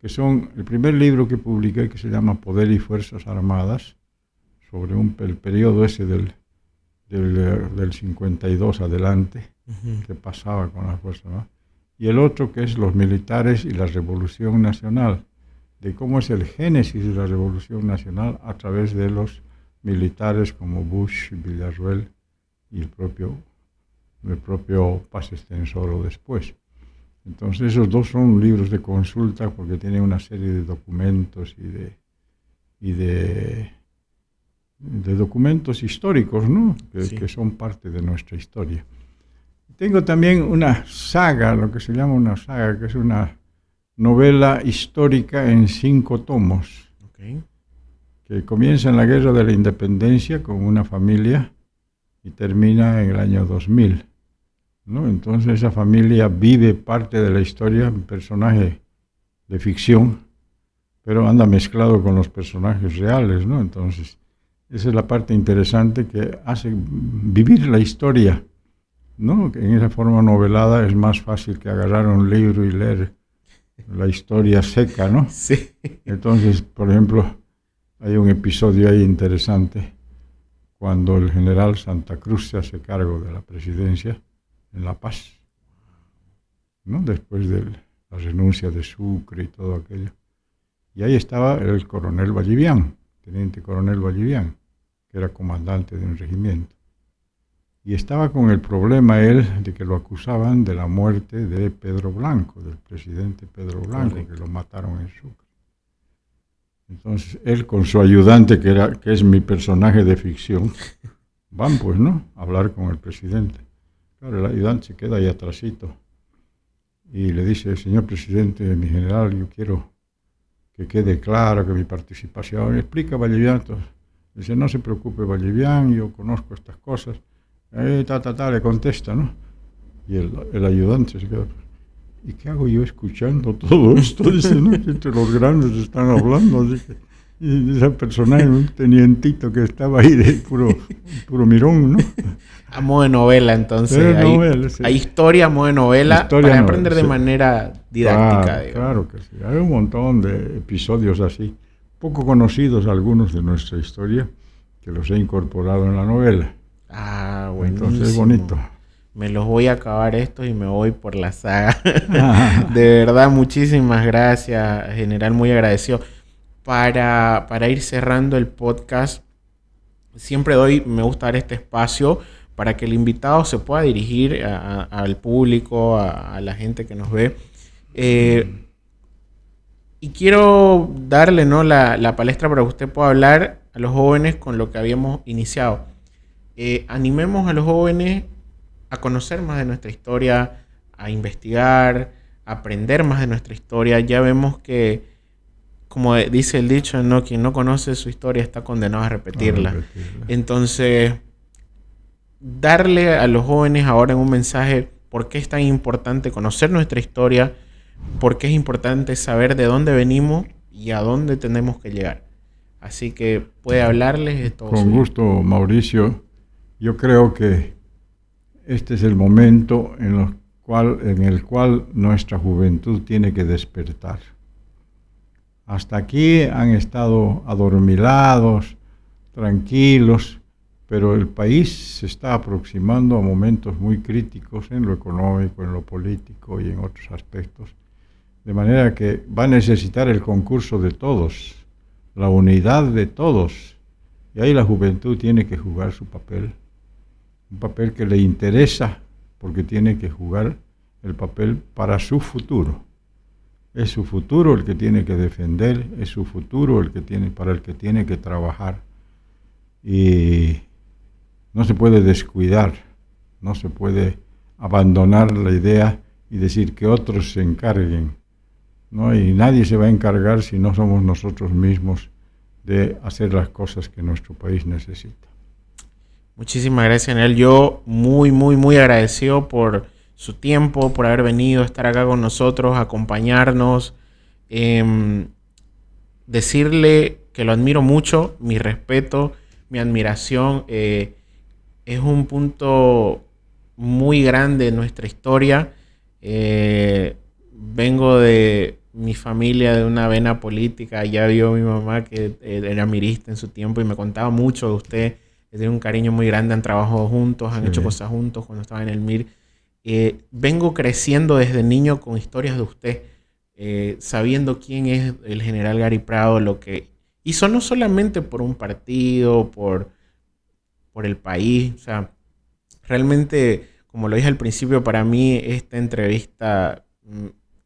que son el primer libro que publiqué, que se llama Poder y Fuerzas Armadas, sobre el periodo ese del 52 adelante, que pasaba con las Fuerzas Armadas, y el otro que es Los militares y la Revolución Nacional, de cómo es el génesis de la Revolución Nacional a través de los militares como Bush, Villarroel y el propio Paz Estenssoro después. Entonces esos 2 son libros de consulta porque tienen una serie de documentos y de documentos históricos, ¿no? Que son parte de nuestra historia. Tengo también una saga, lo que se llama una saga, que es una novela histórica en 5 tomos, que comienza en la Guerra de la Independencia con una familia y termina en el año 2000, ¿no? Entonces esa familia vive parte de la historia, un personaje de ficción, pero anda mezclado con los personajes reales, ¿no? Entonces esa es la parte interesante que hace vivir la historia, ¿no? En esa forma novelada es más fácil que agarrar un libro y leer la historia seca, ¿no? Sí. Entonces, por ejemplo, hay un episodio ahí interesante cuando el general Santa Cruz se hace cargo de la presidencia en La Paz, ¿no? Después de la renuncia de Sucre y todo aquello. Y ahí estaba el coronel Vallivian, teniente coronel Vallivian, que era comandante de un regimiento. Y estaba con el problema él de que lo acusaban de la muerte de Pedro Blanco, del presidente Pedro Blanco, correcto, que lo mataron en Sucre. Entonces él con su ayudante, que es mi personaje de ficción, van pues, ¿no?, a hablar con el presidente. Claro, el ayudante se queda ahí atrásito y le dice: señor presidente, mi general, yo quiero que quede claro que mi participación, explica Vallivian. Dice: no se preocupe Vallivian, yo conozco estas cosas. Le contesta, ¿no? Y el ayudante se queda, ¿y qué hago yo escuchando todo esto? Dice, ¿no? Entre los grandes están hablando, así que, y ese personaje, un tenientito que estaba ahí de puro mirón, ¿no? A modo de novela, entonces. Hay historia a modo de novela para aprender de manera didáctica. Claro que sí. Hay un montón de episodios así, poco conocidos algunos de nuestra historia, que los he incorporado en la novela. Buenísimo. Entonces es bonito. Me los voy a acabar estos y me voy por la saga. De verdad, muchísimas gracias, general, muy agradecido. Para ir cerrando el podcast, siempre me gusta dar este espacio para que el invitado se pueda dirigir al público, a la gente que nos ve. Y quiero darle, ¿no?, la palestra para que usted pueda hablar a los jóvenes con lo que habíamos iniciado. Animemos a los jóvenes a conocer más de nuestra historia, a investigar, a aprender más de nuestra historia. Ya vemos que, como dice el dicho, ¿no?, quien no conoce su historia está condenado a repetirla. Entonces, darle a los jóvenes ahora un mensaje, por qué es tan importante conocer nuestra historia, por qué es importante saber de dónde venimos y a dónde tenemos que llegar. Así que puede hablarles de todo. Con gusto, Mauricio. Yo creo que este es el momento en el cual nuestra juventud tiene que despertar. Hasta aquí han estado adormilados, tranquilos, pero el país se está aproximando a momentos muy críticos en lo económico, en lo político y en otros aspectos. De manera que va a necesitar el concurso de todos, la unidad de todos. Y ahí la juventud tiene que jugar su papel. Un papel que le interesa, porque tiene que jugar el papel para su futuro. Es su futuro el que tiene que defender, es su futuro para el que tiene que trabajar. Y no se puede descuidar, no se puede abandonar la idea y decir que otros se encarguen, ¿no? Y nadie se va a encargar si no somos nosotros mismos de hacer las cosas que nuestro país necesita. Muchísimas gracias, Nel. Yo muy, muy, muy agradecido por su tiempo, por haber venido a estar acá con nosotros, acompañarnos. Decirle que lo admiro mucho, mi respeto, mi admiración. Es un punto muy grande en nuestra historia. Vengo de mi familia de una vena política. Ya vio mi mamá que era mirista en su tiempo y me contaba mucho de usted. Tiene un cariño muy grande, han trabajado juntos, han hecho cosas juntos cuando estaba en el MIR. Vengo creciendo desde niño con historias de usted, sabiendo quién es el general Gary Prado, lo que hizo no solamente por un partido, por el país. O sea, realmente, como lo dije al principio, para mí esta entrevista,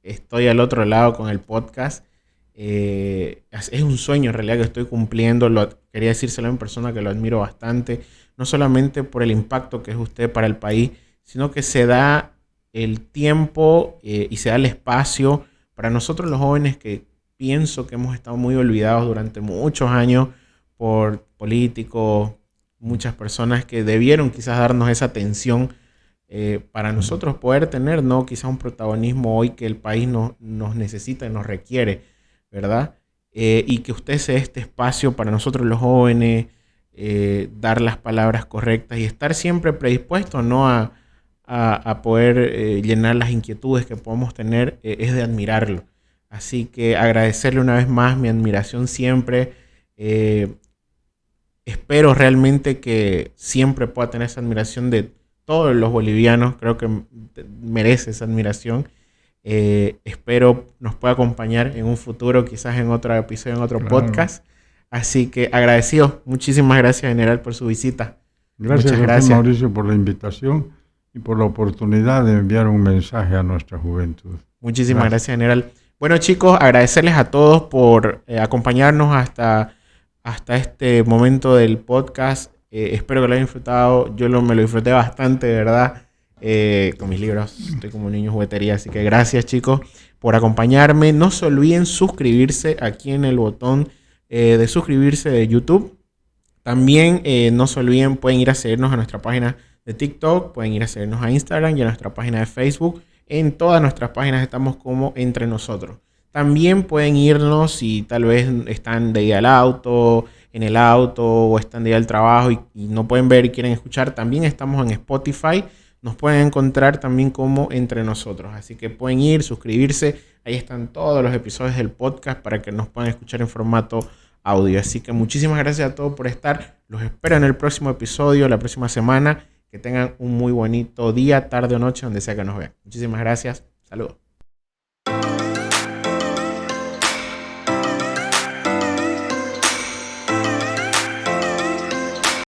estoy al otro lado con el podcast. Es un sueño en realidad que estoy cumpliendo. Quería decírselo en persona que lo admiro bastante, no solamente por el impacto que es usted para el país, sino que se da el tiempo y se da el espacio para nosotros los jóvenes, que pienso que hemos estado muy olvidados durante muchos años por políticos, muchas personas que debieron quizás darnos esa atención para nosotros poder tener, ¿no?, quizás un protagonismo hoy que el país nos necesita y nos requiere, ¿verdad? Y que usted se dé este espacio para nosotros los jóvenes, dar las palabras correctas y estar siempre predispuestos, ¿no?, a poder llenar las inquietudes que podamos tener, es de admirarlo. Así que agradecerle una vez más mi admiración siempre. Espero realmente que siempre pueda tener esa admiración de todos los bolivianos. Creo que merece esa admiración. Espero nos pueda acompañar en un futuro, quizás en otro episodio, en otro podcast. Así que agradecido. Muchísimas gracias, general, por su visita. Gracias a ti, Mauricio, por la invitación y por la oportunidad de enviar un mensaje a nuestra juventud. Muchísimas gracias, general. Bueno, chicos, agradecerles a todos por acompañarnos hasta este momento del podcast. Espero que lo hayan disfrutado. Yo me lo disfruté bastante, de verdad. Con mis libros, estoy como un niño juguetería, así que gracias, chicos, por acompañarme. No se olviden suscribirse aquí en el botón de suscribirse de YouTube. También no se olviden, pueden ir a seguirnos a nuestra página de de TikTok, pueden ir a seguirnos a Instagram y a nuestra página de Facebook. En todas nuestras páginas estamos como Entre Nosotros. También pueden irnos si tal vez están de día al auto, en el auto o están de día al trabajo y no pueden ver y quieren escuchar. También estamos en Spotify. Nos pueden encontrar también como Entre Nosotros. Así que pueden ir, suscribirse. Ahí están todos los episodios del podcast para que nos puedan escuchar en formato audio. Así que muchísimas gracias a todos por estar. Los espero en el próximo episodio, la próxima semana. Que tengan un muy bonito día, tarde o noche, donde sea que nos vean. Muchísimas gracias. Saludos.